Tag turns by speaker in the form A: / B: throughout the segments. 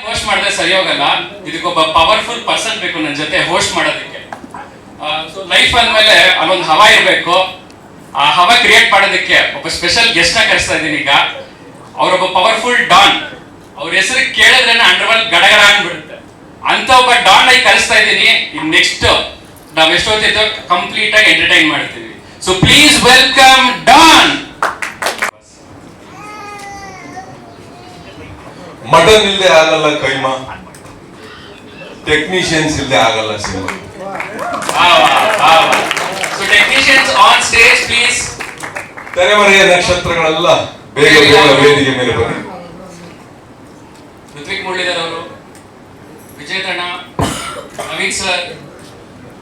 A: Host ಮಾಡಿದ್ರೆ ಸರಿ ಹೋಗಲ್ಲ, ಇದಕ್ಕೊಬ್ಬ ಪವರ್ಫುಲ್ ಪರ್ಸನ್ ಬೇಕು ನನ್ನ ಜೊತೆ ಹೋಸ್ಟ್ ಮಾಡೋದಕ್ಕೆ. ಸೊ ಲೈಫ್ ಅಂದಮೇಲೆ ಅಲ್ಲೊಂದು ಹವಾ ಇರಬೇಕು. ಆ ಹವಾ ಕ್ರಿಯೇಟ್ ಮಾಡೋದಕ್ಕೆ ಒಬ್ಬ ಸ್ಪೆಷಲ್ ಗೆಸ್ಟ್ ನ ಕರೆಸ್ತಾ ಇದ್ದೀನಿ ಈಗ. ಅವರೊಬ್ಬ ಪವರ್ಫುಲ್ ಡಾನ್. ಅವ್ರ ಹೆಸರು ಕೇಳಿದ್ರೆ ಅಂಡರ್ವರ್ಲ್ಡ್ ಗಡಗಡ ಅಂದ್ಬಿಡುತ್ತೆ. ಅಂತ ಒಬ್ಬ ಡಾನ್ ಆಗಿ ಕರೆಸ್ತಾ ಇದ್ದೀನಿ. ಇನ್ ನೆಕ್ಸ್ಟ್ ನಾವ್ ಎಷ್ಟೊತ್ತಿದ್ದು ಕಂಪ್ಲೀಟ್ ಆಗಿ ಎಂಟರ್ಟೈನ್ ಮಾಡ್ತೀವಿ. So please welcome Don.
B: Mutton ಇಲ್ಲದೆ ಆಗಲ್ಲ ಕೈಮಾ, ಟೆಕ್ನಿಷಿಯನ್ಸ್ ಇಲ್ಲದೆ ಆಗಲ್ಲ cinema.
A: So technicians on stage please.
B: ತೆರೆಮರೆಯ ನಕ್ಷತ್ರಗಳೆಲ್ಲ ಬೇಗ ಬೇಗ ವೇದಿಕೆ ಮೇಲೆ ಬನ್ನಿ.
A: ಋತ್ವಿಕ್ ಮುರಳೀಧರ್ ಅವರು, ವಿಜಯ್ ತಣ್ಣ, Naveen sir,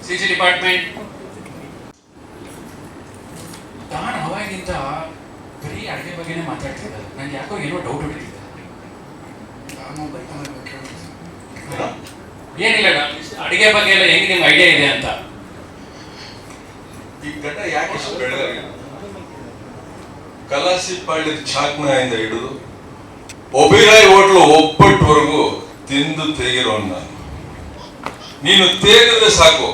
A: CG department. Don ಅವಾಗಿಂತ ಬರೀ ಅಡುಗೆ ಬಗ್ಗೆನೇ ಮಾತಾಡ್ತಿದ್ದಾರೆ. ನಂಗೆ ಯಾಕೋ ಏನೋ ಡೌಟ್ ಹೊಡಿತಿದೆ. ಏನಿಲ್ಲ ಅಡಿಗೆ ಬಗ್ಗೆ ಎಲ್ಲ ಹೆಂಗೆ ನಿಮ್ಗೆ ಐಡಿಯಾ ಇದೆ ಅಂತ.
B: ಈ ಘಟ ಯಾಕೆ ಇಷ್ಟು ಬೆಳೆದಾಗಿದೆ? ಕಲಾಸಿ ಪಾಳ್ಯದ ಚಾಕ್ಮಯಿಂದ ಹಿಡಿದು ಒಬಿರಾಯ್ ಹೋಟ್ಲು ಒಬ್ಬಟ್ಟವರೆಗೂ ತಿಂದು ತೆಗಿರೋನ್ ನಾನು. ನೀನು ತೇಗಿದ್ರೆ ಸಾಕು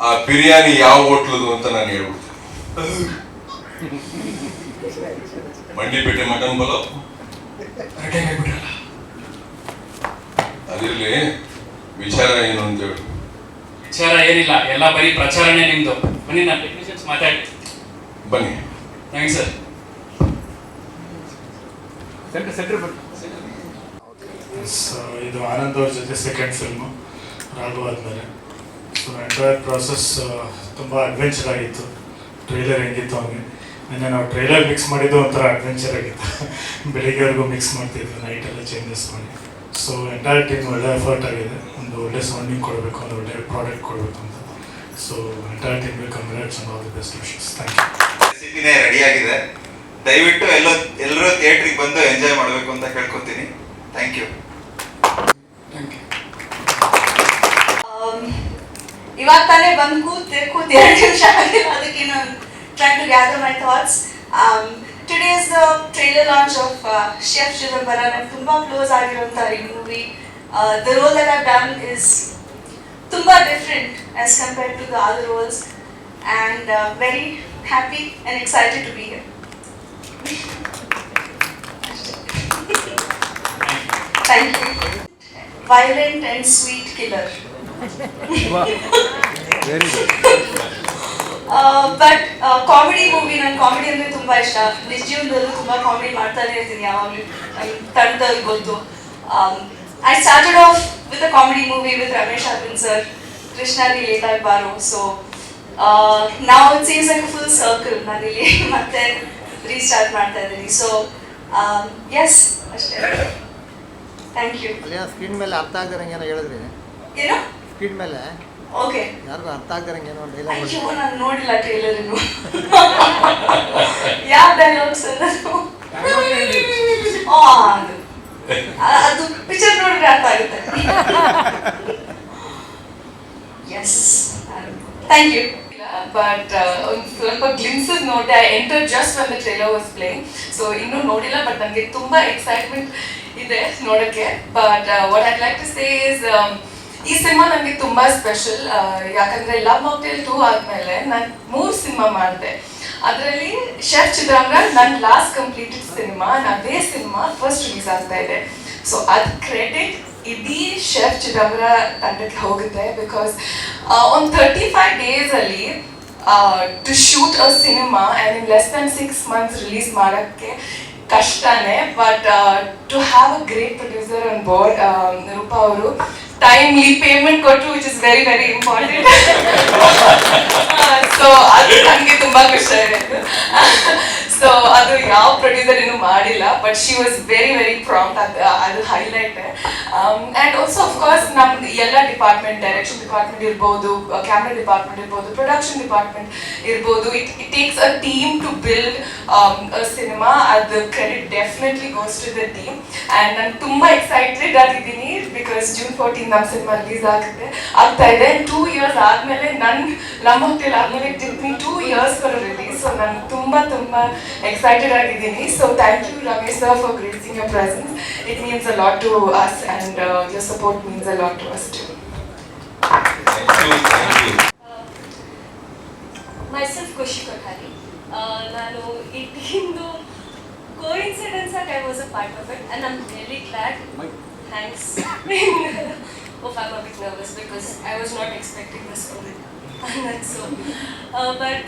B: ಆ ಬಿರಿಯಾನಿ ಯಾವ ಹೋಟ್ಲದು ಅಂತ ನಾನು ಹೇಳ್ಬಿಡ್ತೀನಿ. ಮಂಡಿಪೇಟೆ ಮಟನ್ ಪಲಾವ್ ಅದಿರ್ಲಿ, ವಿಚಾರ ಏನು ಅಂತ ಹೇಳಿ.
A: ವಿಚಾರ ಏನಿಲ್ಲ, ಎಲ್ಲ ಬರೀ ಪ್ರಚಾರನೇ ನಿಮ್ದು. ಬನ್ನಿ ನಾನು ಟೆಕ್ನಿಷಿಯನ್ಸ್ ಮಾತಾಡಿ.
B: ಬನ್ನಿ.
A: Thanks sir.
C: ಇದು ಆನಂದ್ ಅವ್ರ ಜೊತೆ ಸೆಕೆಂಡ್ ಫಿಲ್ಮು ರಾಘು ಆದಮೇಲೆ. ಸೊ ಎಂಟೈರ್ ಪ್ರಾಸೆಸ್ ತುಂಬ ಅಡ್ವೆಂಚರ್ ಆಗಿತ್ತು. ಟ್ರೈಲರ್ ಹೆಂಗಿತ್ತು ಅವನಿಗೆ ನಿನ್ನೆ ನಾವು ಟ್ರೈಲರ್ ಮಿಕ್ಸ್ ಮಾಡಿದ್ದು ಒಂಥರ ಅಡ್ವೆಂಚರ್ ಆಗಿತ್ತು. ಬೆಳಿಗ್ಗೆವರೆಗೂ ಮಿಕ್ಸ್ ಮಾಡ್ತಿದ್ವಿ, ನೈಟೆಲ್ಲ ಚೇಂಜಸ್ ಮಾಡಿ. ಸೊ ಎಂಟೈರ್ ಟೀಮ್ ಒಳ್ಳೆ ಎಫರ್ಟ್ ಆಗಿದೆ. ಒಂದು ಒಳ್ಳೆ ಸೌಂಡಿಂಗ್ ಕೊಡಬೇಕು, ಒಂದು ಒಳ್ಳೆ ಪ್ರಾಡಕ್ಟ್ ಕೊಡಬೇಕು ಅಂತ. ಸೊ ಎಂಟೈರ್ ಟೀಮ್ಗೆ congrats and all the best wishes. Thank you.
D: ರೆಸಿಪಿನೇ ರೆಡಿ ಆಗಿದೆ. ದಯವಿಟ್ಟು ಎಲ್ಲರೂ ಥಿಯೇಟ್ರಿಗೆ ಬಂದು ಎಂಜಾಯ್ ಮಾಡಬೇಕು ಅಂತ ಕೇಳ್ಕೊತೀನಿ. Thank you.
E: ಇವಾಗ ತಾನೇ ಬಂದು ಕೂತು 2 ನಿಮಿಷ ಆಗಿಲ್ಲ, ಅದಕ್ಕೆ trying to gather my thoughts. Today is the trailer launch of Chef Chidambaram. I'm tumba close ಆಗಿರುವಂತ ಈ movie. The role that I've done is tumba different as compared to the other roles, and very happy and excited to be here. Thank you. Violent and sweet killer.
F: Very good.
E: But comedy movie, ನನ್ನ comedy ಅಂದರೆ ತುಂಬ ಇಷ್ಟ. ನಿಜ ಜೀವನದಲ್ಲೂ ತುಂಬ comedy ಮಾಡ್ತಾನೆ ಇರ್ತೀನಿ ಯಾವಾಗಲೂ. ತಂಡದಲ್ಲಿ ಗೊತ್ತು. I started off with a comedy movie with Ramesh Arvind sir, ಕೃಷ್ಣಾಲಿ ಲೇಟ್ ಆಗಿ ಬಾರೋ. ಸೊ ನಾವು it seems like full circle. ನಾನಿಲ್ಲಿ ಮತ್ತೆ ರೀಸ್ಟಾರ್ಟ್ ಮಾಡ್ತಾ ಇದ್ದೀನಿ. ಸೊ ಎಸ್, ಅಷ್ಟೇ. Thank you.
F: ಸ್ಕ್ರೀನ್ ಮೇಲೆ ಅರ್ಥ ಆಗ್ದಾರಂಗೆ ಏನೋ ಹೇಳಿದ್ರಿ.
E: ಏನು
F: ಸ್ಕ್ರೀನ್ ಮೇಲೆ
E: ಓಕೆ,
F: ಯಾರಿಗೂ ಅರ್ಥ ಆಗ್ದಾರಂಗೆ ಏನೋ ಡೈಲಾಗ್.
E: ಅಯ್ಯೋ, ನಾನು ನೋಡಿಲ್ಲ ಟ್ರೇಲರ್ ಇನ್ನು. ಯಾವ ಡೈಲಾಗ್ಸ್ ಅದು ಪಿಕ್ಚರ್ ನೋಡಿದ್ರೆ ಅರ್ಥ ಆಗುತ್ತೆ. S, thank you.
G: ಬಟ್ ಒಂದು ಸ್ವಲ್ಪ ಗ್ಲಿಮ್ಸಸ್ ನೋಡಿದೆ. I enter just when the trailer was playing. So ಇನ್ನೂ ನೋಡಿಲ್ಲ, ಬಟ್ ನನಗೆ ತುಂಬ ಎಕ್ಸೈಟ್ಮೆಂಟ್ ಇದೆ ನೋಡೋಕ್ಕೆ. But what I'd like to say is, ಈ ಸಿನಿಮಾ ನನಗೆ ತುಂಬ ಸ್ಪೆಷಲ್. ಯಾಕಂದರೆ ಲವ್ ಮಾಕ್ಟೇಲ್ 2 ಆದಮೇಲೆ ನಾನು 3 ಸಿನಿಮಾ ಮಾಡಿದೆ. ಅದರಲ್ಲಿ ಶೆಫ್ ಚಿದಂಬರಂ ನನ್ನ ಲಾಸ್ಟ್ ಕಂಪ್ಲೀಟೆಡ್ ಸಿನಿಮಾ. ಅದೇ ಸಿನಿಮಾ ಫಸ್ಟ್ ರಿಲೀಸ್ ಆಗ್ತಾ ಇದೆ. ಸೊ ಅದು ಕ್ರೆಡಿಟ್ ಇಡೀ ಶೆಫ್ ಚಿದಂಬರಂ ತಂಡಕ್ಕೆ ಹೋಗುತ್ತೆ. ಬಿಕಾಸ್ ಒಂದು 35 ಡೇಸಲ್ಲಿ to shoot a cinema and in less than 6 months release ಮಾಡೋಕ್ಕೆ ಕಷ್ಟನೇ. But to have a great producer on board, Rupa ಅವರು ಟೈಮ್ಲಿ ಪೇಮೆಂಟ್ ಕೊಟ್ಟರು, which is very very important. So ಅದು ನನಗೆ ತುಂಬ ಖುಷಿ ಆಯಿತು. ಸೊ ಅದು ಯಾವ ಪ್ರೊಡ್ಯೂಸರ್ ಇನ್ನೂ ಮಾಡಿಲ್ಲ, but she was very very prompt. ಅದು ಹೈಲೈಟ್. ಆ್ಯಂಡ್ ಆಲ್ಸೋ ಅಫ್ಕೋರ್ಸ್ ನಮ್ದು ಎಲ್ಲ ಡಿಪಾರ್ಟ್ಮೆಂಟ್, ಡೈರೆಕ್ಷನ್ ಡಿಪಾರ್ಟ್ಮೆಂಟ್ ಇರ್ಬೋದು, ಕ್ಯಾಮ್ರಾ ಡಿಪಾರ್ಟ್ಮೆಂಟ್ ಇರ್ಬೋದು, ಪ್ರೊಡಕ್ಷನ್ ಡಿಪಾರ್ಟ್ಮೆಂಟ್ ಇರ್ಬೋದು. It takes a team to build a cinema. ಅದು credit definitely goes to the team. And ನಾನು ತುಂಬ excited ಆಗಿದ್ದೀನಿ ಬಿಕಾಸ್ June 14 ನಮ್ಮ ಸಿನಿಮಾ ರಿಲೀಸ್ ಆಗ್ತಾ ಇದೆ. 2 years ಆದಮೇಲೆ ನಮ್ಮ ಹೋಟೆಲ್ ಆದಮೇಲೆ it took me 2 years for release. So ನಾನು ತುಂಬ ಎಕ್ಸೈಟೆಡ್ ಆಗಿದ್ದೀನಿ. So thank you Ramesh sir for gracing your presence. It means a lot to us and your support means a lot to us too.
E: Myself Khushi Kothari. ನಾನು ಈ ಟೀಮ್ದು coincidence ಆಗಿ I was a part of it and I am really glad. Thanks. Oh, I'm a bit nervous because I was not expecting this from so but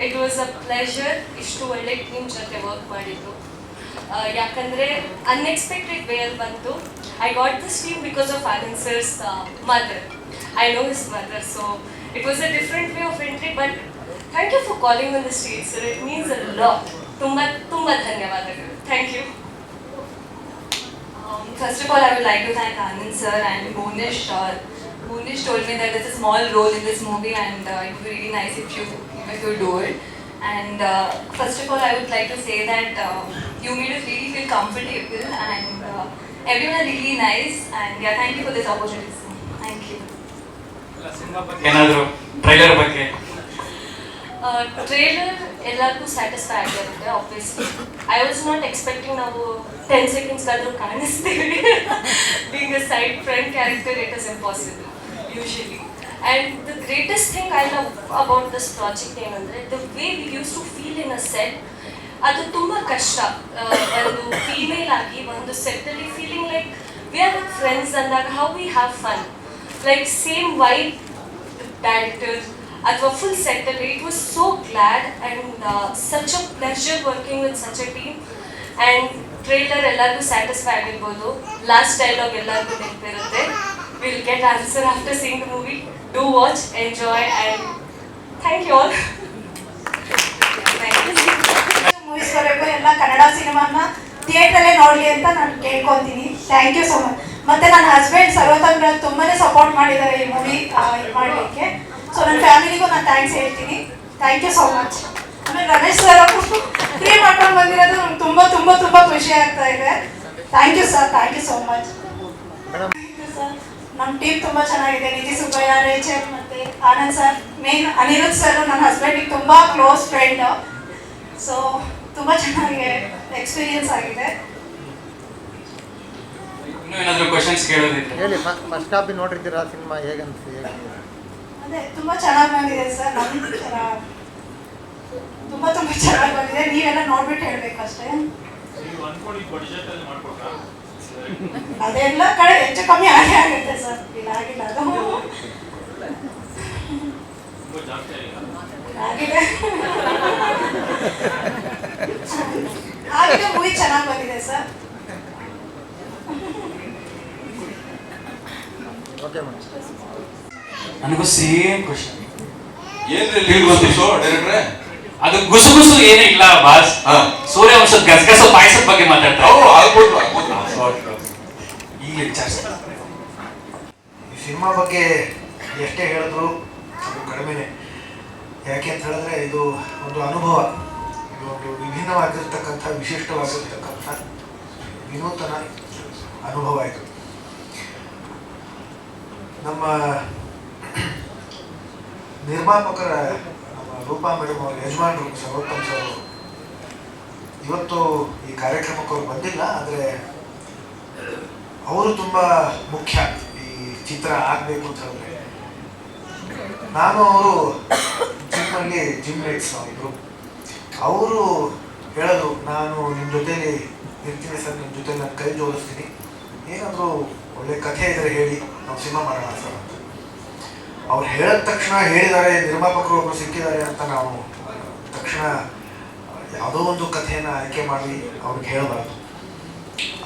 E: it was a pleasure ಇಷ್ಟು ಒಳ್ಳೆ team ಜೊತೆ work ಮಾಡಿದ್ದು. ಯಾಕಂದರೆ unexpected ವೇಯಲ್ಲಿ ಬಂತು. I got this team because of Anand sir's mother. I know his mother, so it was a different way of entry, but thank you for calling on the stage, sir. It means a lot. Tumba ಧನ್ಯವಾದಗಳು. Thank you.
H: First of all, I would like to thank Anand sir and Bonish. Bonish told me that there's a small role in this movie and it would be really nice if you do it. And first of all, I would like to say that you made us really feel comfortable and everyone are really nice. And yeah, thank you for this opportunity. Thank you.
A: ಏನಾದರೂ trailer ಬಗ್ಗೆ?
E: Trailer ಎಲ್ಲರಿಗೂ satisfy ಆಗಿರುತ್ತೆ obviously. I was not expecting ನಾವು 10 ಸೆಕೆಂಡ್ಸ್ಗಾದರೂ ಕಾಣಿಸ್ತೀವಿ. Being a side front character it is impossible usually. And the greatest thing I love about this project ಏನಂದರೆ the way we use to feel in a set. ಅದು ತುಂಬ ಕಷ್ಟ. ಒಂದು female ಆಗಿ ಒಂದು ಸೆಟ್ಟಲ್ಲಿ feeling like we are with friends ಅಂದಾಗ how we have fun, like same vibe directors ಅಥವಾ ಫುಲ್ ಸೆಟ್ಟಲ್ಲಿ. It was so glad and such a pleasure working with such a team. And trailer ಎಲ್ಲರಿಗೂ satisfy ಆಗಿರ್ಬೋದು. Last dialogue ಎಲ್ಲರಿಗೂ ನೆನಪಿರುತ್ತೆ. Will get answer after seeing the movie. Do watch, enjoy and thank you all.
I: Movies ವರೆಗೂ ಎಲ್ಲ ಕನ್ನಡ ಸಿನಿಮಾನ ಥಿಯೇಟ್ರಲ್ಲೇ ನೋಡಲಿ ಅಂತ ನಾನು ಕೇಳ್ಕೊತೀನಿ. Thank you so much. ಮತ್ತು ನನ್ನ ಹಸ್ಬೆಂಡ್ ಸರ್ವತಂತ್ರ ತುಂಬಾ ಸಪೋರ್ಟ್ ಮಾಡಿದ್ದಾರೆ ಈ ಮೂವಿ ಮಾಡಲಿಕ್ಕೆ. ಸೊ ನನ್ನ ಫ್ಯಾಮಿಲಿಗೂ ನಾನು ಥ್ಯಾಂಕ್ಸ್ ಹೇಳ್ತೀನಿ. Thank you so much. ಆಮೇಲೆ ರಮೇಶ್ ಸರ್ ಫ್ರೀ ಮಾಡ್ಕೊಂಡು ಬಂದಿರೋದು ನಂಗೆ ತುಂಬ ತುಂಬ ತುಂಬ ಖುಷಿ ಆಗ್ತಾ ಇದೆ. Thank you sir, thank you so much. Sir ನಮ್ಮ ಟೀಮ್ ತುಂಬ ಚೆನ್ನಾಗಿದೆ. ನಿಧಿ ಸುಬ್ಬಯ್ಯ, ರೇಚಲ್ ಮತ್ತು Anand sir, main Aniruddh sir ನನ್ನ ಹಸ್ಬೆಂಡಿಗೆ ತುಂಬ ಕ್ಲೋಸ್ ಫ್ರೆಂಡ್. ಸೊ ತುಂಬ ಚೆನ್ನಾಗಿ ಎಕ್ಸ್ಪೀರಿಯನ್ಸ್ ಆಗಿದೆ.
A: ಇನ್ನೂ ಏನಾದರೂ ಕ್ವಶನ್ಸ್ ಕೇಳೋದಿದ್ರೆ
F: ಹೇಳಿ. ಫಸ್ಟ್ ಹಾಫ್ ನೋಡಿರ್ತೀರಾ ಸಿನಿಮಾ, ಹೇಗನ್ಸಿ?
I: ಅದೇ ತುಂಬ ಚೆನ್ನಾಗಿ ಬಂದಿದೆ ಸರ್. ನಮ್ಮ ತುಂಬ ತುಂಬ ಚೆನ್ನಾಗಿ ಬಂದಿದೆ. ನೀವೆಲ್ಲ ನೋಡ್ಬಿಟ್ಟು ಹೇಳ್ಬೇಕಷ್ಟೇ. ಅದೆಲ್ಲ ಕಡೆ ಹೆಚ್ಚು ಕಮ್ಮಿ ಆಗೇ ಆಗುತ್ತೆ ಸರ್. ಇಲ್ಲ ಆಗಿಲ್ಲ, ಅದು ಆಗಿದೆ ಆಗಿದೆ. ಮೂವಿ ಚೆನ್ನಾಗಿ ಬಂದಿದೆ ಸರ್.
F: Okay madam.
A: ನನಗೂ ಸೇಮ್ ಕ್ವಶನ್.
B: ಏನ್ರಿ ಡೈರೆಕ್ಟ್ರೆ?
A: ಅದು ಗುಸುಗುಸು ಏನೇ ಇಲ್ಲ ಬಾಸ್. ಸೂರ್ಯವಂಶದ ಗಸಗಸ ಪಾಯಸದ ಬಗ್ಗೆ ಮಾತಾಡ್ತಾರೆ. ಈಗ
J: ಈ ಸಿನಿಮಾ ಬಗ್ಗೆ ಎಷ್ಟೇ ಹೇಳಿದ್ರು ಅದು ಕಡಿಮೆನೆ. ಯಾಕೆ ಅಂತ ಹೇಳಿದ್ರೆ ಇದು ಒಂದು ಅನುಭವ. ಇದು ಒಂದು ವಿಭಿನ್ನವಾಗಿರ್ತಕ್ಕಂಥ, ವಿಶಿಷ್ಟವಾಗಿರ್ತಕ್ಕಂಥ ವಿನೂತನ ಅನುಭವ ಇದು. ನಮ್ಮ ನಿರ್ಮಾಪಕರ ನಮ್ಮ ರೂಪಾ ಮೇಡಮ್ ಅವರ ಯಜಮಾನರು ಸರ್ವೋತ್ತಮ್ ಸರ್ ಇವತ್ತು ಈ ಕಾರ್ಯಕ್ರಮಕ್ಕೆ ಅವ್ರು ಬಂದಿಲ್ಲ. ಆದರೆ ಅವರು ತುಂಬ ಮುಖ್ಯ ಈ ಚಿತ್ರ ಆಗಬೇಕು ಅಂತ ಹೇಳಿದ್ರೆ. ನಾನು ಅವರು ಜಿಮ್ಮಲ್ಲಿ ಜಿಮ್ ಮೇಟ್ಸ್ ನಾವಿದ್ರು. ಅವರು ಹೇಳೋದು, ನಾನು ನಿಮ್ಮ ಜೊತೇಲಿ ಇರ್ತೀನಿ ಸರ್, ನಿಮ್ಮ ಜೊತೆ ನಾನು ಕೈ ಜೋಡಿಸ್ತೀನಿ, ಏನಾದರೂ ಒಳ್ಳೆ ಕಥೆ ಇದ್ದರೆ ಹೇಳಿ, ನಾವು ಸಿನಿಮಾ ಮಾಡೋಣ ಸರ್ ಅಂತ. ಅವ್ರು ಹೇಳಿದ ತಕ್ಷಣ ಹೇಳಿದ್ದಾರೆ, ನಿರ್ಮಾಪಕರು ಒಬ್ಬರು ಸಿಕ್ಕಿದ್ದಾರೆ ಅಂತ ನಾವು ತಕ್ಷಣ ಯಾವುದೋ ಒಂದು ಕಥೆಯನ್ನು ಆಯ್ಕೆ ಮಾಡಿ ಅವ್ರಿಗೆ ಹೇಳಬಾರ್ದು.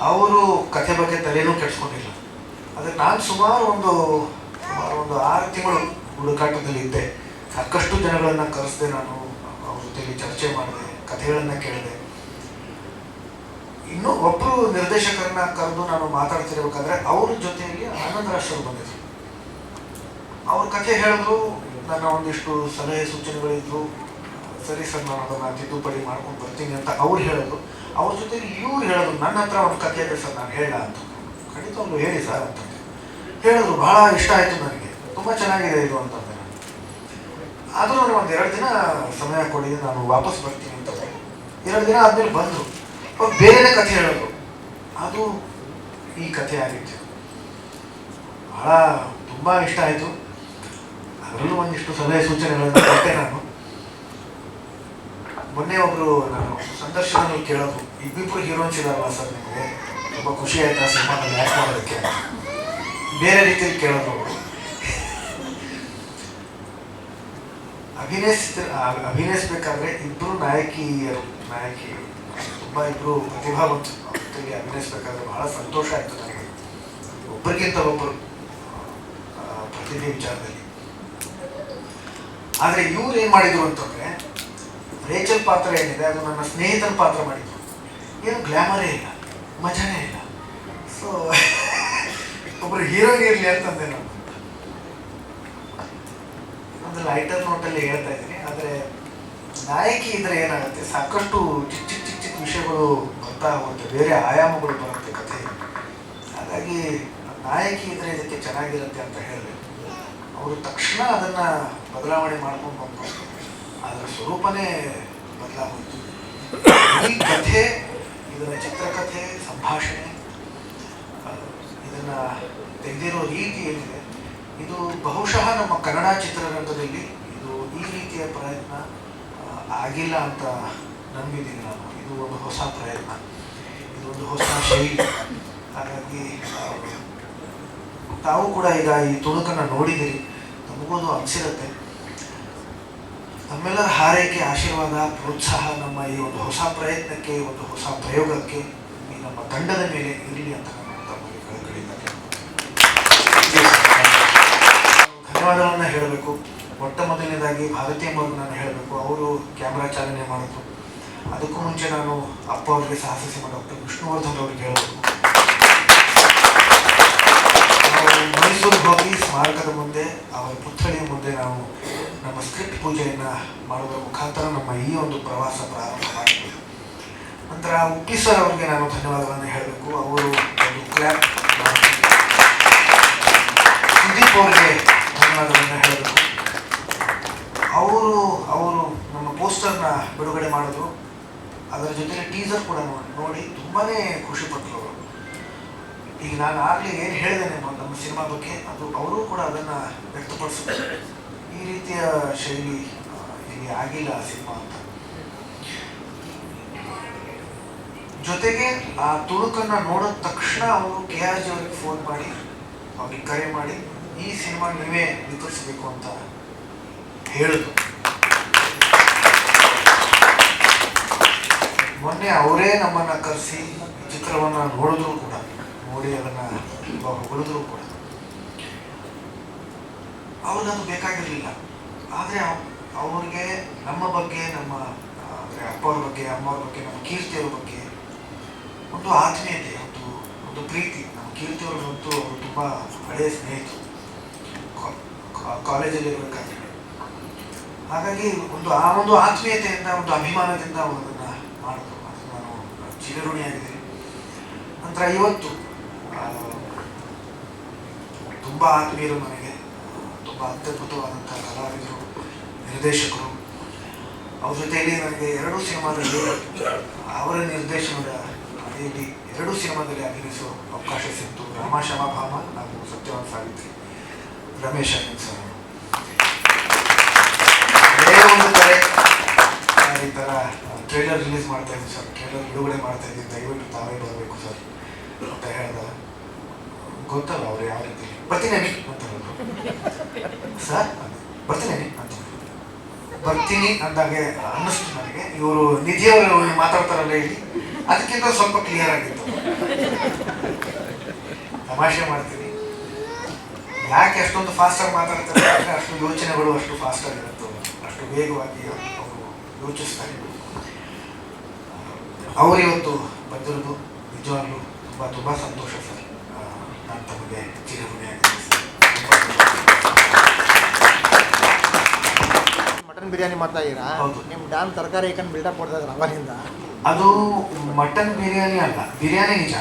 J: ಅವರು ಕಥೆ ಬಗ್ಗೆ ತಲೆನೂ ಕೆಡಿಸ್ಕೊಂಡಿಲ್ಲ. ಆದರೆ ನಾನು ಸುಮಾರು ಒಂದು 6 ತಿಂಗಳು ಹುಡುಕಾಟದಲ್ಲಿ ಇದ್ದೆ. ಸಾಕಷ್ಟು ಜನಗಳನ್ನು ಕರೆಸಿದೆ. ನಾನು ಅವ್ರ ಜೊತೆಲಿ ಚರ್ಚೆ ಮಾಡಿದೆ, ಕಥೆಗಳನ್ನು ಕೇಳಿದೆ. ಇನ್ನೂ ಒಬ್ಬರು ನಿರ್ದೇಶಕರನ್ನ ಕರೆದು ನಾನು ಮಾತಾಡ್ತಿರ್ಬೇಕಾದ್ರೆ ಅವ್ರ ಜೊತೆಯಲ್ಲಿ ಆನಂದ್ ರಾಷ್ಟ್ರರು ಬಂದಿದ್ರು. ಅವ್ರ ಕಥೆ ಹೇಳಿದ್ರು, ನನ್ನ ಒಂದಿಷ್ಟು ಸಲಹೆ ಸೂಚನೆಗಳಿದ್ರು. ಸರಿ ಸರ್, ನಾನು ಅದನ್ನು ತಿದ್ದುಪಡಿ ಮಾಡ್ಕೊಂಡು ಬರ್ತೀನಿ ಅಂತ ಅವ್ರು ಹೇಳಿದ್ರು. ಅವ್ರ ಜೊತೆಲಿ ಇವ್ರು ಹೇಳಿದ್ರು, ನನ್ನ ಹತ್ರ ಒಂದು ಕಥೆ ಇದೆ ಸರ್, ನಾನು ಹೇಳ ಅಂತ. ಖಂಡಿತ ಒಂದು ಹೇಳಿ ಸರ್ ಅಂತ ಹೇಳಿದ್ರು. ಭಾಳ ಇಷ್ಟ ಆಯಿತು ನನಗೆ, ತುಂಬ ಚೆನ್ನಾಗಿದೆ ಇದು ಅಂತಂದೆ ನಾನು. ಆದರೂ ನನಗೆ ಒಂದು 2 ದಿನ ಸಮಯ ಕೊಡಿ, ನಾನು ವಾಪಸ್ ಬರ್ತೀನಿ ಅಂತ. 2 ದಿನ ಆದಮೇಲೆ ಬಂದರು, ಅವ್ರು ಬೇರೆನೇ ಕಥೆ ಹೇಳಿದ್ರು. ಅದು ಈ ಕಥೆ ಆಗಿತ್ತು. ಬಹಳ ತುಂಬ ಇಷ್ಟ ಆಯಿತು. ಅದರಲ್ಲೂ ಒಂದಿಷ್ಟು ಸಲಹೆ ಸೂಚನೆಗಳನ್ನು ಕೊಟ್ಟೆ ನಾನು. ಮೊನ್ನೆ ಒಬ್ಬರು ನಾನು ಸಂದರ್ಶನದಲ್ಲಿ ಕೇಳೋದು, ಇಬ್ಬಿಬ್ಬರು ಹೀರೋಯಿನ್ಸ್ ಇದಾರಲ್ಲ ಸರ್, ನಿಮಗೆ ತುಂಬ ಖುಷಿ ಆಯ್ತು ಆ ಸಿನಿಮಾದಲ್ಲಿ ಆ್ಯಕ್ಟ್ ಮಾಡೋದಕ್ಕೆ, ಬೇರೆ ರೀತಿಯಲ್ಲಿ ಕೇಳೋದು. ಅವರು ಅಭಿನಯಿಸ್ಬೇಕಾದ್ರೆ ಇಬ್ಬರು ನಾಯಕಿ ತುಂಬ ಇಬ್ಬರು ಪ್ರತಿಭಾವಂತರು ಒಟ್ಟಿಗೆ ಅಭಿನಯಿಸ್ಬೇಕಾದ್ರೆ ಬಹಳ ಸಂತೋಷ ಆಯಿತು ನನಗೆ, ಒಬ್ಬರಿಗಿಂತ ಒಬ್ಬರು ಪ್ರತಿಭೆ ವಿಚಾರದಲ್ಲಿ. ಆದರೆ ಇವ್ರು ಏನು ಮಾಡಿದ್ರು ಅಂತಂದರೆ, ರೇಚಲ್ ಪಾತ್ರ ಏನಿದೆ ಅದು ನನ್ನ ಸ್ನೇಹಿತನ ಪಾತ್ರ ಮಾಡಿದ್ರು. ಏನು ಗ್ಲ್ಯಾಮರೇ ಇಲ್ಲ, ಮಜಾನೇ ಇಲ್ಲ. ಸೊ ಒಬ್ಬರು ಹೀರೋಯಿನ್ ಇರಲಿ ಅಂತಂದೆ ನಾನು. ಒಂದು ಲೈಟರ್ ನೋಟಲ್ಲಿ ಹೇಳ್ತಾ ಇದ್ದೀನಿ. ಆದರೆ ನಾಯಕಿ ಇದ್ರೆ ಏನಾಗುತ್ತೆ, ಸಾಕಷ್ಟು ಚಿಕ್ಕ ಚಿಕ್ಕ ಚಿಕ್ಕ ಚಿಕ್ಕ ವಿಷಯಗಳು ಬರ್ತಾ ಹೋಗುತ್ತೆ, ಬೇರೆ ಆಯಾಮಗಳು ಬರುತ್ತೆ ಕಥೆ. ಹಾಗಾಗಿ ನಾಯಕಿ ಇದ್ರೆ ಇದಕ್ಕೆ ಚೆನ್ನಾಗಿರುತ್ತೆ ಅಂತ ಹೇಳಿದೆ. ಅವರು ತಕ್ಷಣ ಅದನ್ನು ಬದಲಾವಣೆ ಮಾಡ್ಕೊಂಡು ಬಂದರು. ಅದರ ಸ್ವರೂಪನೇ ಬದಲಾಗೋಯ್ತು. ಈ ಕಥೆ, ಇದರ ಚಿತ್ರಕಥೆ, ಸಂಭಾಷಣೆ, ಇದನ್ನು ತೆಗೆದಿರೋ ರೀತಿ ಏನಿದೆ, ಇದು ಬಹುಶಃ ನಮ್ಮ ಕನ್ನಡ ಚಿತ್ರರಂಗದಲ್ಲಿ ಇದು ಈ ರೀತಿಯ ಪ್ರಯತ್ನ ಆಗಿಲ್ಲ ಅಂತ ನಂಬಿದ್ದೀನಿ ನಾನು. ಇದು ಒಂದು ಹೊಸ ಪ್ರಯತ್ನ, ಇದು ಒಂದು ಹೊಸ ಶೈಲಿ. ಹಾಗಾಗಿ ತಾವು ಕೂಡ ಈಗ ಈ ತುಣುಕನ್ನು ನೋಡಿದಿರಿ, ನಮಗೋದು ಅನಿಸಿರುತ್ತೆ. ನಮ್ಮೆಲ್ಲರ ಹಾರೈಕೆ, ಆಶೀರ್ವಾದ, ಪ್ರೋತ್ಸಾಹ ನಮ್ಮ ಈ ಒಂದು ಹೊಸ ಪ್ರಯತ್ನಕ್ಕೆ, ಒಂದು ಹೊಸ ಪ್ರಯೋಗಕ್ಕೆ ಈ ನಮ್ಮ ತಂಡದ ಮೇಲೆ ಇರಲಿ ಅಂತ ನಾನು ತಮಗೆ ಕಳಕಳಿಯಿಂದ ಧನ್ಯವಾದಗಳನ್ನು ಹೇಳಬೇಕು. ಮೊಟ್ಟ ಮೊದಲನೇದಾಗಿ ಭಾರತೀಯ ಅವ್ರಿಗೆ ನಾನು ಹೇಳಬೇಕು. ಅವರು ಕ್ಯಾಮ್ರಾ ಚಾಲನೆ ಮಾಡಿದ್ರು. ಅದಕ್ಕೂ ಮುಂಚೆ ನಾನು ಅಪ್ಪ ಅವರಿಗೆ, ಸಾಹಸ ಸಿಂಹ ಡಾಕ್ಟರ್ ವಿಷ್ಣುವರ್ಧನ್ ಅವ್ರಿಗೆ ಹೇಳಬೇಕು. ನಾವು ಮೈಸೂರಿಗೆ ಹೋಗಿ ಸ್ಮಾರಕದ ಮುಂದೆ, ಅವರ ಪುತ್ಥಳಿಯ ಮುಂದೆ ನಾವು ನಮ್ಮ ಸ್ಕ್ರಿಪ್ಟ್ ಪೂಜೆಯನ್ನು ಮಾಡೋದ್ರ ಮುಖಾಂತರ ನಮ್ಮ ಈ ಒಂದು ಪ್ರವಾಸ ಪ್ರಾರಂಭ ಮಾಡಿದ್ವಿ. ನಂತರ ಉಪ್ಪಿ ಸರ್ ಅವರಿಗೆ ನಾನು ಧನ್ಯವಾದಗಳನ್ನು ಹೇಳಬೇಕು. ಅವರು ಒಂದು ಕ್ಲಾಪ್. ಸುದೀಪ್ ಅವರಿಗೆ ಧನ್ಯವಾದಗಳನ್ನು ಹೇಳಬೇಕು. ಅವರು ನಮ್ಮ ಪೋಸ್ಟರ್ನ ಬಿಡುಗಡೆ ಮಾಡಿದ್ರು. ಅದರ ಜೊತೆಗೆ ಟೀಸರ್ ಕೂಡ ನೋಡಿ ತುಂಬಾ ಖುಷಿಪಟ್ಟರು ಅವರು. ಈಗ ನಾನು ಆಗಲೇ ಏನು ಹೇಳಿದ್ದೇನೆ ನಮ್ಮ ಸಿನಿಮಾ ಬಗ್ಗೆ, ಅದು ಅವರು ಕೂಡ ಅದನ್ನು ವ್ಯಕ್ತಪಡಿಸಿದ್ರು. ಈ ರೀತಿಯ ಶೈಲಿ ಇಲ್ಲಿ ಆಗಿಲ್ಲ ಸಿನಿಮಾ ಅಂತ. ಜೊತೆಗೆ ಆ ತುಣುಕನ್ನು ನೋಡಿದ ತಕ್ಷಣ ಅವರು KRJ ಅವ್ರಿಗೆ ಫೋನ್ ಮಾಡಿ, ಅವ್ರಿಗೆ ಕರೆ ಮಾಡಿ, ಈ ಸಿನಿಮಾ ನೀವೇ ವಿತರಿಸಬೇಕು ಅಂತ ಹೇಳಿದ್ರು. ಮೊನ್ನೆ ಅವರೇ ನಮ್ಮನ್ನು ಕರೆಸಿ ಚಿತ್ರವನ್ನು ನೋಡಿದ್ರು ಕೂಡ, ನೋಡಿ ಅದನ್ನು ಹೊಗಳಿದ್ರು ಕೂಡ. ಅವ್ರಿಗದು ಬೇಕಾಗಿರಲಿಲ್ಲ. ಆದರೆ ಅವ್ರಿಗೆ ನಮ್ಮ ಬಗ್ಗೆ, ನಮ್ಮ ಅಂದರೆ ಅಪ್ಪವ್ರ ಬಗ್ಗೆ, ಅಮ್ಮವ್ರ ಬಗ್ಗೆ, ನಮ್ಮ ಕೀರ್ತಿಯವ್ರ ಬಗ್ಗೆ ಒಂದು ಆತ್ಮೀಯತೆ, ಒಂದು ಪ್ರೀತಿ. ನಮ್ಮ ಕೀರ್ತಿಯವ್ರಿಗಂತೂ ಅವರು ತುಂಬ ಹಳೆಯ ಸ್ನೇಹಿತರು, ಕಾಲೇಜಲ್ಲಿ ಇರಬೇಕಾದ್ರೆ. ಹಾಗಾಗಿ ಆ ಒಂದು ಆತ್ಮೀಯತೆಯಿಂದ, ಒಂದು ಅಭಿಮಾನದಿಂದ ಅವರು ಅದನ್ನು ಮಾಡಿದ್ರು. ಅದು ನಾನು ಚಿರಋಣಿಯಾಗಿದ್ದೀನಿ. ನಂತರ ಇವತ್ತು ತುಂಬ ಆತ್ಮೀಯರು ನನಗೆ, ತುಂಬ ಅತ್ಯದ್ಭುತವಾದಂಥ ಕಲಾವಿದರು, ನಿರ್ದೇಶಕರು. ಅವ್ರ ಜೊತೆಯಲ್ಲಿ ನನಗೆ 2 ಸಿನಿಮಾದಲ್ಲಿ ಅವರ ನಿರ್ದೇಶನದ ಅಡಿಯಲ್ಲಿ 2 ಸಿನಿಮಾದಲ್ಲಿ ಅಭಿನಯಿಸೋ ಅವಕಾಶ ಸಿಕ್ತು. ರಾಮ ಶ್ಯಾಮ ಭಾಮ, ನಾವು ಸತ್ಯವಾನ್ ಸಾವಿತ್ರಿ, ರಮೇಶ್ ಅರವಿಂದ್ ಸರ್. ಬೇರೆ ಒಂದು ಕಡೆ ಈ ಥರ ಟ್ರೈಲರ್ ರಿಲೀಸ್ ಮಾಡ್ತಾ ಇದ್ದೀವಿ ಸರ್, ಟ್ರೈಲರ್ ಬಿಡುಗಡೆ ಮಾಡ್ತಾ ಇದ್ದೀವಿ, ದಯವಿಟ್ಟು ತಾವೇ ಬರಬೇಕು ಸರ್ ಅಂತ ಹೇಳಿದಾಗ ಗೊತ್ತಲ್ಲ ಅವ್ರು ಯಾವ ರೀತಿ ಬರ್ತೀನಿ ಅಂತ ಹೇಳಿದ್ರು. ಸರ್ ಬರ್ತೀನಿ ಅಂತ ಬರ್ತೀನಿ ಅಂದಾಗೆ ಅನ್ನಿಸ್ತು ನನಗೆ. ಇವರು ನಿಧಿಯವರು ಮಾತಾಡ್ತಾರಲ್ಲ ಇಲ್ಲಿ, ಅದಕ್ಕಿಂತ ಸ್ವಲ್ಪ ಕ್ಲಿಯರ್ ಆಗಿತ್ತು. ತಮಾಷೆ ಮಾಡ್ತೀನಿ. ಯಾಕೆ ಅಷ್ಟೊಂದು ಫಾಸ್ಟಾಗಿ ಮಾತಾಡ್ತಾರೆ ಅಂದರೆ, ಅಷ್ಟು ಯೋಚನೆಗಳು ಅಷ್ಟು ಫಾಸ್ಟಾಗಿರುತ್ತೆ, ಅಷ್ಟು ವೇಗವಾಗಿ ಅವರು ಯೋಚಿಸ್ತಾರೆ. ಅವರು ಇವತ್ತು ಬಂದಿರೋದು ನಿಜವಾಗ್ಲೂ ತುಂಬ ಸಂತೋಷ ಸರ್. ನಾನು ತಮಗೆ ಚಿರಋಣಿಯಾಗಿದ್ದೀನಿ.
F: ಮಟನ್ ಬಿರಿಯಾನಿ ಮಾಡ್ತಾ ಇದ್ದೀರಾ?
J: ಹೌದು.
F: ನಿಮ್ಮ ಡ್ಯಾಮ್ ತರಕಾರಿ ಐಕನ್ ಬಿಲ್ಡಪ್ ಕೊಡ್ತಾ ಇದ್ದಾರೆ ಅವರಿಂದ.
J: ಅದು ಮಟನ್ ಬಿರಿಯಾನಿ ಅಲ್ಲ, ಬಿರಿಯಾನಿ ನಿಜ.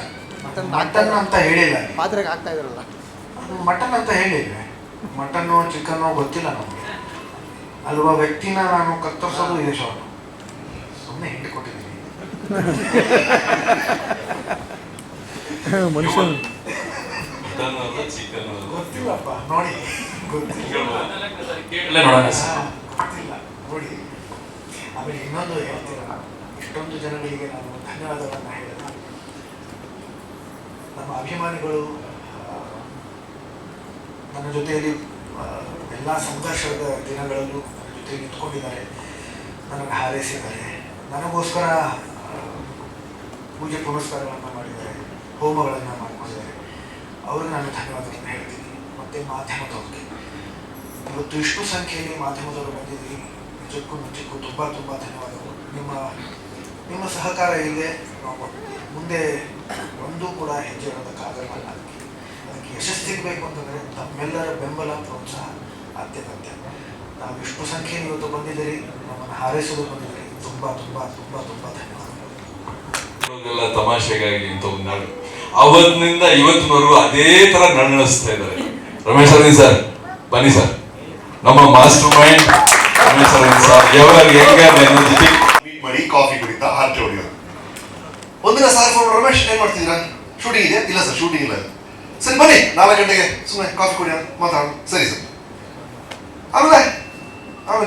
J: ಮಟನ್ ಅಂತ ಹೇಳಿಲ್ಲ,
F: ಪಾತ್ರೆಗೆ ಹಾಕ್ತಾ ಇದ್ರಲ್ಲ,
J: ಅದು ಮಟನ್ ಅಂತ ಹೇಳಿದ್ವಿ. ಮಟನ್ನು ಚಿಕನ್ನು ಗೊತ್ತಿಲ್ಲ ನಮಗೆ. ಅಲ್ವಾ ವ್ಯಕ್ತಿನ ನಾನು ಕತ್ತರಿಸೋದು ಇದೆ ಶಾರ್ಟ್, ಸುಮ್ಮನೆ ಹಿಂದೆ ಕೊಟ್ಟಿದ್ದೀನಿ.
F: ಮನುಷ್ಯ
B: ಚಿಕನ್
J: ಗೊತ್ತಿಲ್ಲಪ್ಪ, ನೋಡಿ ಗೊತ್ತಿಲ್ಲ.
A: ನೋಡೋಣ ಸರ್.
J: ಗೊತ್ತಿಲ್ಲ ನೋಡಿ. ಆಮೇಲೆ ಇನ್ನೊಂದು ಹೇಳ್ತೀರ, ಇಷ್ಟೊಂದು ಜನಗಳಿಗೆ ನಾನು ಧನ್ಯವಾದಗಳನ್ನು ಹೇಳಿದ ನಮ್ಮ ಅಭಿಮಾನಿಗಳು ನನ್ನ ಜೊತೆಯಲ್ಲಿ ಎಲ್ಲ ಸಂಘರ್ಷದ ದಿನಗಳಲ್ಲೂ ನನ್ನ ಜೊತೆ ನಿಂತ್ಕೊಂಡಿದ್ದಾರೆ, ನನಗೆ ಹಾರೈಸಿದ್ದಾರೆ, ನನಗೋಸ್ಕರ ಪೂಜೆ ಪುನಸ್ಕಾರಗಳನ್ನು ಮಾಡಿದ್ದಾರೆ, ಹೋಮಗಳನ್ನು ಮಾಡ್ಕೊಂಡಿದ್ದಾರೆ. ಅವ್ರಿಗೆ ನಾನು ಧನ್ಯವಾದಗಳನ್ನು ಹೇಳ್ತೀನಿ. ಮತ್ತು ಮಾಧ್ಯಮದವ್ರಿಗೆ ಇವತ್ತು ಇಷ್ಟು ಸಂಖ್ಯೆಯಲ್ಲಿ ಮಾಧ್ಯಮದವರು ಬಂದಿದ್ದೀರಿ, ನಿಜಕ್ಕೂ ತುಂಬ ಧನ್ಯವಾದಗಳು. ನಿಮ್ಮ ಸಹಕಾರ ಇದೆ, ನಾವು ಮುಂದೆ ಒಂದೂ ಕೂಡ ಹೆಜ್ಜೆ ಇಡೋದಕ್ಕಾಗಲ್ಲ. ಅದಕ್ಕೆ ಯಶಸ್ಸು ಸಿಗಬೇಕು ಅಂತಂದರೆ ತಮ್ಮೆಲ್ಲರ ಬೆಂಬಲ ಪ್ರೋತ್ಸಾಹ ಅತ್ಯಗತ್ಯ. ನಾವು ಇಷ್ಟು ಸಂಖ್ಯೆಯಲ್ಲಿ ಇವತ್ತು ಬಂದಿದ್ದೀರಿ, ನಮ್ಮನ್ನು ಹಾರೈಸೋದು ಬಂದಿದ್ದೀರಿ. ತುಂಬ ಧನ್ಯವಾದಗಳು.
B: ತಮಾಷೆಗಾಗಿ ಅಂತ ಒಂದು ನಾಡು ಅವತ್ತಿನಿಂದ ಇವತ್ತಿನವರೆಗೂ ಅದೇ ತರ ನಡೆಸ್ತಾ ಇದ್ದಾರೆ. ರಮೇಶ್ ಅರವಿಂದ್ ಸರ್ ಬನ್ನಿ ಸರ್, ನಮ್ಮ master mind Ramesh Arvind sir ಹೆಂಗೆ
K: ಮೀಟ್ ಮಾಡಿ ಕಾಫಿ ಕುಡಿತಾ ಹಾರ್ಟಿ ಹೊಡೆಯೋದು. ಒಂದಿನ ಸಾರ್ ಫೋನ್, ರಮೇಶ್ ಏನ್ ಮಾಡ್ತಿದ್ದೀರಾ, ಶೂಟಿಂಗ್ ಇದೆ? ಇಲ್ಲ ಸರ್ ಶೂಟಿಂಗ್ ಇಲ್ಲ. ಸರಿ ಬನ್ನಿ 4 ಗಂಟೆಗೆ ಸುಮ್ಮನೆ ಕಾಫಿ ಕುಡಿಯೋಣ, ಮಾತಾಡೋಣ. ಸರಿ ಸರ್. ಆಮೇಲೆ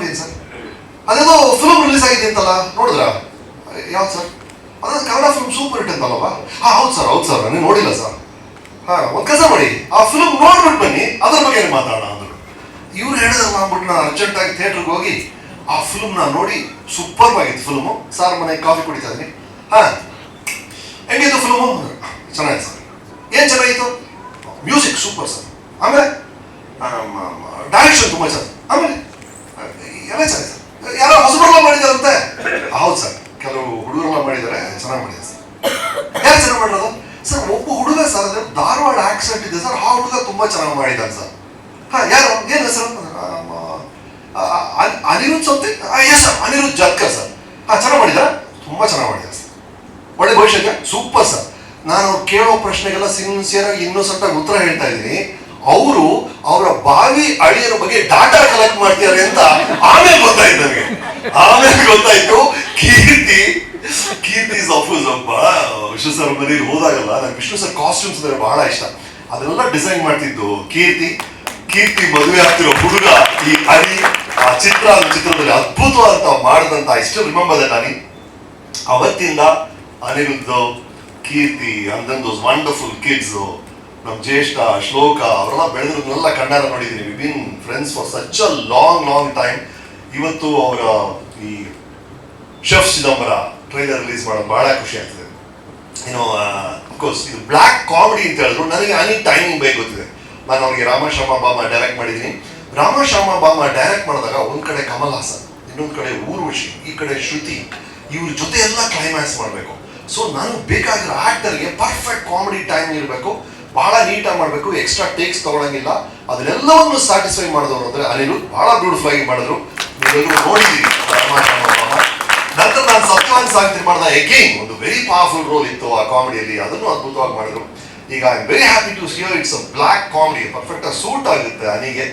K: ಏನು ಸರ್, ಅದೇನೋ ಫಿಲ್ಮ್ ರಿಲೀಸ್ ಆಗಿದೆ ಅಂತಲ್ಲ, ನೋಡಿದ್ರಾ? ಯಾವ್ದು ಸರ್? ಅದೇ ಕನ್ನಡ ಫಿಲ್ಮ್ ಸೂಪರ್ ಹಿಟ್ ಅಂತಲ್ಲವಾ? ಹೌದು ಸರ್ ನೀವು ನೋಡಿಲ್ಲ ಸರ್. ಒಂದು ಕೆಲಸ ಮಾಡಿ, ಆ ಫಿಲ್ಮ್ ನೋಡ್ಬಿಟ್ಟು ಬನ್ನಿ, ಅದ್ರ ಬಗ್ಗೆ ಮಾತಾಡೋಣ ಅಂದರು. ಇವ್ರು ಹೇಳಿದ್ರಲ್ಲ ಅಂದ್ಬಿಟ್ಟು ನಾನು ಅರ್ಜೆಂಟಾಗಿ ಥಿಯೇಟ್ರಿಗೆ ಹೋಗಿ ಆ ಫಿಲ್ಮ್ನ ನೋಡಿ, ಸೂಪರ್ ಆಗಿತ್ತು ಫಿಲ್ಮು. ಸಾರ್ ಮನೆಗೆ ಕಾಫಿ ಕುಡಿತಾ ಇದ್ದೀನಿ. ಹೆಂಗಿತ್ತು ಫಿಲ್ಮು? ಚೆನ್ನಾಗಿತ್ತು ಸರ್. ಏನು ಚೆನ್ನಾಗಿತ್ತು? Music super sir. ಆಮೇಲೆ ಡೈರೆಕ್ಷನ್ ತುಂಬ ಚೆನ್ನಾಗಿ. ಆಮೇಲೆ ಎಲ್ಲ ಚೆನ್ನಾಗಿ ಸರ್. ಯಾರೋ ಹೊಸಬರೆಲ್ಲ ಮಾಡಿದಾರಂತೆ? ಹೌದು ಸರ್, ಕೆಲವು ಹುಡುಗರೆಲ್ಲ ಮಾಡಿದ್ದಾರೆ, ಚೆನ್ನಾಗಿ ಮಾಡಿದ್ದಾರೆ ಸರ್. ಯಾರು ಚೆನ್ನಾಗಿ ಮಾಡಿರೋದು ಸರ್? ಒಬ್ಬ ಹುಡುಗ ಸರ್, ಅದೇ ಧಾರವಾಡ ಆಕ್ಸೆಂಟ್ ಇದೆ ಸರ್, ಆ ಹುಡುಗ ತುಂಬ ಚೆನ್ನಾಗಿ ಮಾಡಿದ್ದಾನೆ ಸರ್. ಯಾರು? ಏನು ಹೆಸರು? Anirudh something. Yes sir, Anirudh Jatkar sir. ಚೆನ್ನಾಗಿ ಮಾಡಿದ್ದಾರೆ, ತುಂಬ ಚೆನ್ನಾಗಿ ಮಾಡಿದ್ದಾರೆ ಸರ್. ಒಳ್ಳೆ ಭವಿಷ್ಯಕ್ಕೆ ಸೂಪರ್ ಸರ್. ನಾನು ಅವ್ರು ಕೇಳೋ ಪ್ರಶ್ನೆಗೆಲ್ಲ ಸಿನ್ಸಿಯರ್ ಆಗಿ ಇನ್ನೋಸೆಂಟ್ ಆಗಿ ಉತ್ತರ ಹೇಳ್ತಾ ಇದ್ದೀನಿ. ಅವರು ಅವರ ಬಾವಿ ಅಳಿಯರ ಬಗ್ಗೆ ಡಾಟಾ ಕಲೆಕ್ಟ್ ಮಾಡ್ತಿದ್ದಾರೆ ಅಂತ ಆಮೇಲೆ ಗೊತ್ತಾಯ್ತು ನನಗೆ. ಕೀರ್ತಿ ಇಸ್ ಅಫ್ಕೋರ್ಸ್ ಒಬ್ಬ ವಿಷ್ಣು ಸರ್ ಮನೇಲಿ ಹೋದಾಗಲ್ಲ, ನನಗೆ ವಿಷ್ಣು ಸರ್ ಕಾಸ್ಟ್ಯೂಮ್ಸ್ ಅಂದ್ರೆ ಬಹಳ ಇಷ್ಟ. ಅದನ್ನೆಲ್ಲ ಡಿಸೈನ್ ಮಾಡ್ತಿದ್ದು ಕೀರ್ತಿ ಮದುವೆ ಆಗ್ತಿರೋ ಹುಡುಗ ಈ ಹರಿ ಚಿತ್ರದಲ್ಲಿ ಅದ್ಭುತವಾದಂತ ಮಾಡಿದಂತ I still remember that honey. ಅವತ್ತಿಂದ Aniruddha, Keerthi and then those wonderful kids, ನಮ್ಮ ಜ್ಯೇಷ್ಠ, ಶ್ಲೋಕ ಅವರೆಲ್ಲ ಬೆಳೆದ್ರನ್ನೆಲ್ಲ ಕಣ್ಣಾರ ನೋಡಿದ್ದೀನಿ. We been friends for such a long time. ಇವತ್ತು ಅವರ ಈ ಶೆಫ್ ಚಿದಂಬರ ಟ್ರೈಲರ್ ರಿಲೀಸ್ ಮಾಡೋದು ಬಹಳ ಖುಷಿ ಆಗ್ತದೆ. ಅಫ್ಕೋರ್ಸ್ ಇದು ಬ್ಲ್ಯಾಕ್ ಕಾಮಿಡಿ ಅಂತ ಹೇಳಿದ್ರು, ನನಗೆ ಅನಿ ಟೈಮಿಂಗ್ ಬೇಕು ಗೊತ್ತಿದೆ. ನಾನು ಅವ್ರಿಗೆ ರಾಮಶ್ಯಾಮ ಬಾಮ ಡೈರೆಕ್ಟ್ ಮಾಡಿದ್ದೀನಿ. ರಾಮಶ್ಯಾಮ ಬಾಮ ಡೈರೆಕ್ಟ್ ಮಾಡಿದಾಗ ಒಂದ್ ಕಡೆ ಕಮಲ್ ಹಾಸನ್, ಇನ್ನೊಂದು ಕಡೆ ಊರ್ವಶಿ, ಈ ಕಡೆ ಶ್ರುತಿ, ಇವ್ರ ಜೊತೆ ಎಲ್ಲ ಕ್ಲೈಮ್ಯಾಕ್ಸ್ ಮಾಡಬೇಕು. ಸೊ ನನಗೆ ಬೇಕಾಗಿರೋ ಆಕ್ಟರ್ಗೆ ಪರ್ಫೆಕ್ಟ್ ಕಾಮಿಡಿ ಟೈಮ್ ಇರಬೇಕು, ಬಹಳ ನೀಟಾಗಿ ಮಾಡಬೇಕು, ಎಕ್ಸ್ಟ್ರಾ ಟೇಕ್ಸ್ ತಗೊಳಂಗಿಲ್ಲ. ಅದನ್ನೆಲ್ಲವನ್ನು ಸ್ಯಾಟಿಸ್ಫೈ ಮಾಡಿದವರು ಅಂದ್ರೆ ಅನಿರುದ್ಧ್ ಬಹಳ ಬ್ಯೂಟಿಫುಲ್ ಆಗಿ ಮಾಡಿದ್ರು. ನೀವೆಲ್ಲರೂ ನೋಡಿದ್ದೀರಿ ರಾಮಶ್ಯಾಮ ಬಾಮ. ನಂತರ ನಾನು ಸತ್ಯವಾನ್ ಸಾಂಗ್ ಮಾಡಿದ ಎಗೇನ್ ಒಂದು ವೆರಿ ಪವರ್ಫುಲ್ ರೋಲ್ ಇತ್ತು ಆ ಕಾಮಿಡಿಯಲ್ಲಿ, ಅದನ್ನು ಅದ್ಭುತವಾಗಿ ಮಾಡಿದ್ರು. ಈಗ I am very happy to hear it's a black comedy, perfect ಆಗಿ ಸೂಟ್ ಆಗುತ್ತೆ ಅನಿಗೆ,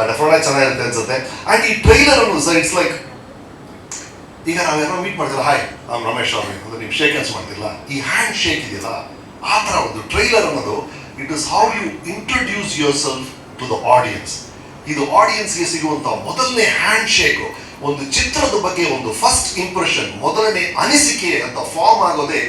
K: ಡೆಫಿನೆಟ್ ಆಗಿ ಚೆನ್ನಾಗಿರುತ್ತೆ ಅನ್ಸುತ್ತೆ. ಅಂಡ್ ಈ ಟ್ರೈಲರ್ ಅನ್ನು ಸರ್ ಇಟ್ಸ್ ಲೈಕ್, ಈಗ ನಾವೆಲ್ಲರೂ ಮೀಟ್ ಮಾಡ್ತಿಲ್ಲ, ಹಾಯ್ ನಾನು ರಮೇಶ್ ಅವ್ರಿಗೆ ಅಂದ್ರೆ ನೀವು ಶೇಕ್ ಹ್ಯಾಂಡ್ಸ್ ಮಾಡ್ತಿಲ್ಲ, ಈ ಹ್ಯಾಂಡ್ ಶೇಕ್ ಇದೆಯಲ್ಲ, ಆ ಥರ ಒಂದು ಟ್ರೈಲರ್ ಅನ್ನೋದು it is how you introduce yourself to the audience. ಇದು ಆಡಿಯನ್ಸ್ಗೆ ಸಿಗುವಂತ ಮೊದಲನೇ ಹ್ಯಾಂಡ್ ಶೇಕ್, ಒಂದು ಚಿತ್ರದ ಬಗ್ಗೆ ಒಂದು ಫಸ್ಟ್ ಇಂಪ್ರೆಷನ್, ಮೊದಲನೇ ಅನಿಸಿಕೆ ಅಂತ ಫಾರ್ಮ್ ಆಗೋದೇ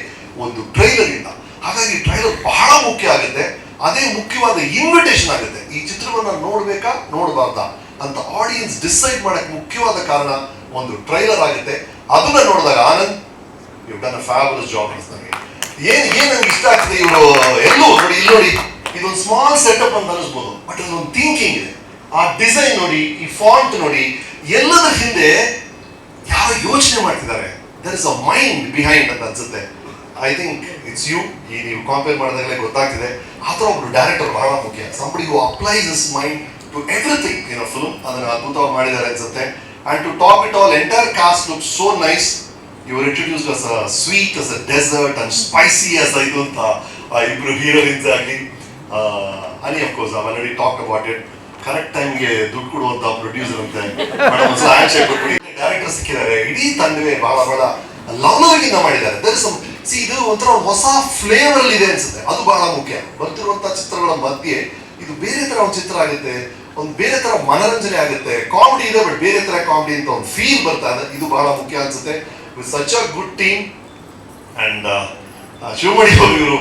K: ಒಂದು ಟ್ರೈಲರ್ ಇಂದ. ಹಾಗಾಗಿ ಟ್ರೈಲರ್ ಬಹಳ ಮುಖ್ಯ ಆಗುತ್ತೆ. ಅದೇ ಮುಖ್ಯವಾದ ಇನ್ವಿಟೇಷನ್ ಆಗುತ್ತೆ, ಈ ಚಿತ್ರವನ್ನ ನೋಡ್ಬೇಕಾ ನೋಡಬಾರ್ದಾ ಅಂತ ಆಡಿಯನ್ಸ್ ಡಿಸೈಡ್ ಮಾಡಕ್ ಮುಖ್ಯವಾದ ಕಾರಣ ಒಂದು ಟ್ರೈಲರ್ ಆಗುತ್ತೆ. ಅದನ್ನ ನೋಡಿದಾಗ Anand you done a fabulous job ಅನಿಸ್ತಾರೆ. ಏನ್ ನಂಗೆ ಇಷ್ಟ ಆಗ್ತದೆ, ಇವರು ಎಲ್ಲೂ ನೋಡಿ, ಇಲ್ಲಿ ನೋಡಿ, ಇದೊಂದು ಸ್ಮಾಲ್ ಸೆಟಪ್ ಅಂತ ಅನಿಸ್ಬೋದು, ಬಟ್ ಇದೊಂದು ಥಿಂಕಿಂಗ್ ಇದೆ. ಆ ಡಿಸೈನ್ ನೋಡಿ, ಈ ಫಾಂಟ್ ನೋಡಿ, ಎಲ್ಲದರ ಹಿಂದೆ ಯಾವ ಯೋಚನೆ ಮಾಡ್ತಿದ್ದಾರೆ, there is a mind behind ಅಂತ ಅನ್ಸುತ್ತೆ. I think it's you. ಈ ನೀವು ಕಂಪೇರ್ ಮಾಡಿದಾಗಲೇ ಗೊತ್ತಾಗ್ತಿದೆ ಆ ಥರ ಒಬ್ರು ಡೈರೆಕ್ಟರ್ ಬಹಳ ಮುಖ್ಯ. Somebody who applies this mind to everything in a film, ಅದನ್ನು ಅದ್ಭುತವಾಗಿ ಮಾಡಿದ್ದಾರೆ ಅನ್ಸುತ್ತೆ. And to top it all, entire cast looks so nice. You are introduced as a sweet, as a desert and spicy as ಇದು ಅಂತ ಇಬ್ರು heroines ಆಗಲಿ. Ani of course I already talked about it. Correct ಟೈಮ್ಗೆ ದುಡ್ಡು ಕೊಡುವಂತ producer ಅಂತೆ, director ಸಿಕ್ಕಿದ್ದಾರೆ. ಇಡೀ ತಂಡವೇ ಬಹಳ ಲವಲವಿಕೆಯಿಂದ ಮಾಡಿದ್ದಾರೆ. ಇದು ಒಂಥರ ಹೊಸ ಫ್ಲೇವರ್ ಅಲ್ಲಿ ಇದೆ ಅನ್ಸುತ್ತೆ, ಅದು ಬಹಳ ಮುಖ್ಯ. ಬರ್ತಿರುವಂತಹ ಚಿತ್ರಗಳ ಮಧ್ಯೆ ಇದು ಬೇರೆ ತರ ಒಂದು ಚಿತ್ರ ಆಗುತ್ತೆ, ಒಂದು ಬೇರೆ ತರ ಮನರಂಜನೆ ಆಗುತ್ತೆ. ಕಾಮಿಡಿ ಇದೆ ಬಟ್ ಬೇರೆ ತರ ಕಾಮಿಡಿ ಅಂತ ಒಂದು ಫೀಲ್ ಬರ್ತಾ ಇದೆ, ಇದು ಬಹಳ ಮುಖ್ಯ ಅನ್ಸುತ್ತೆ. With such a good team and Sivamani ಇವರು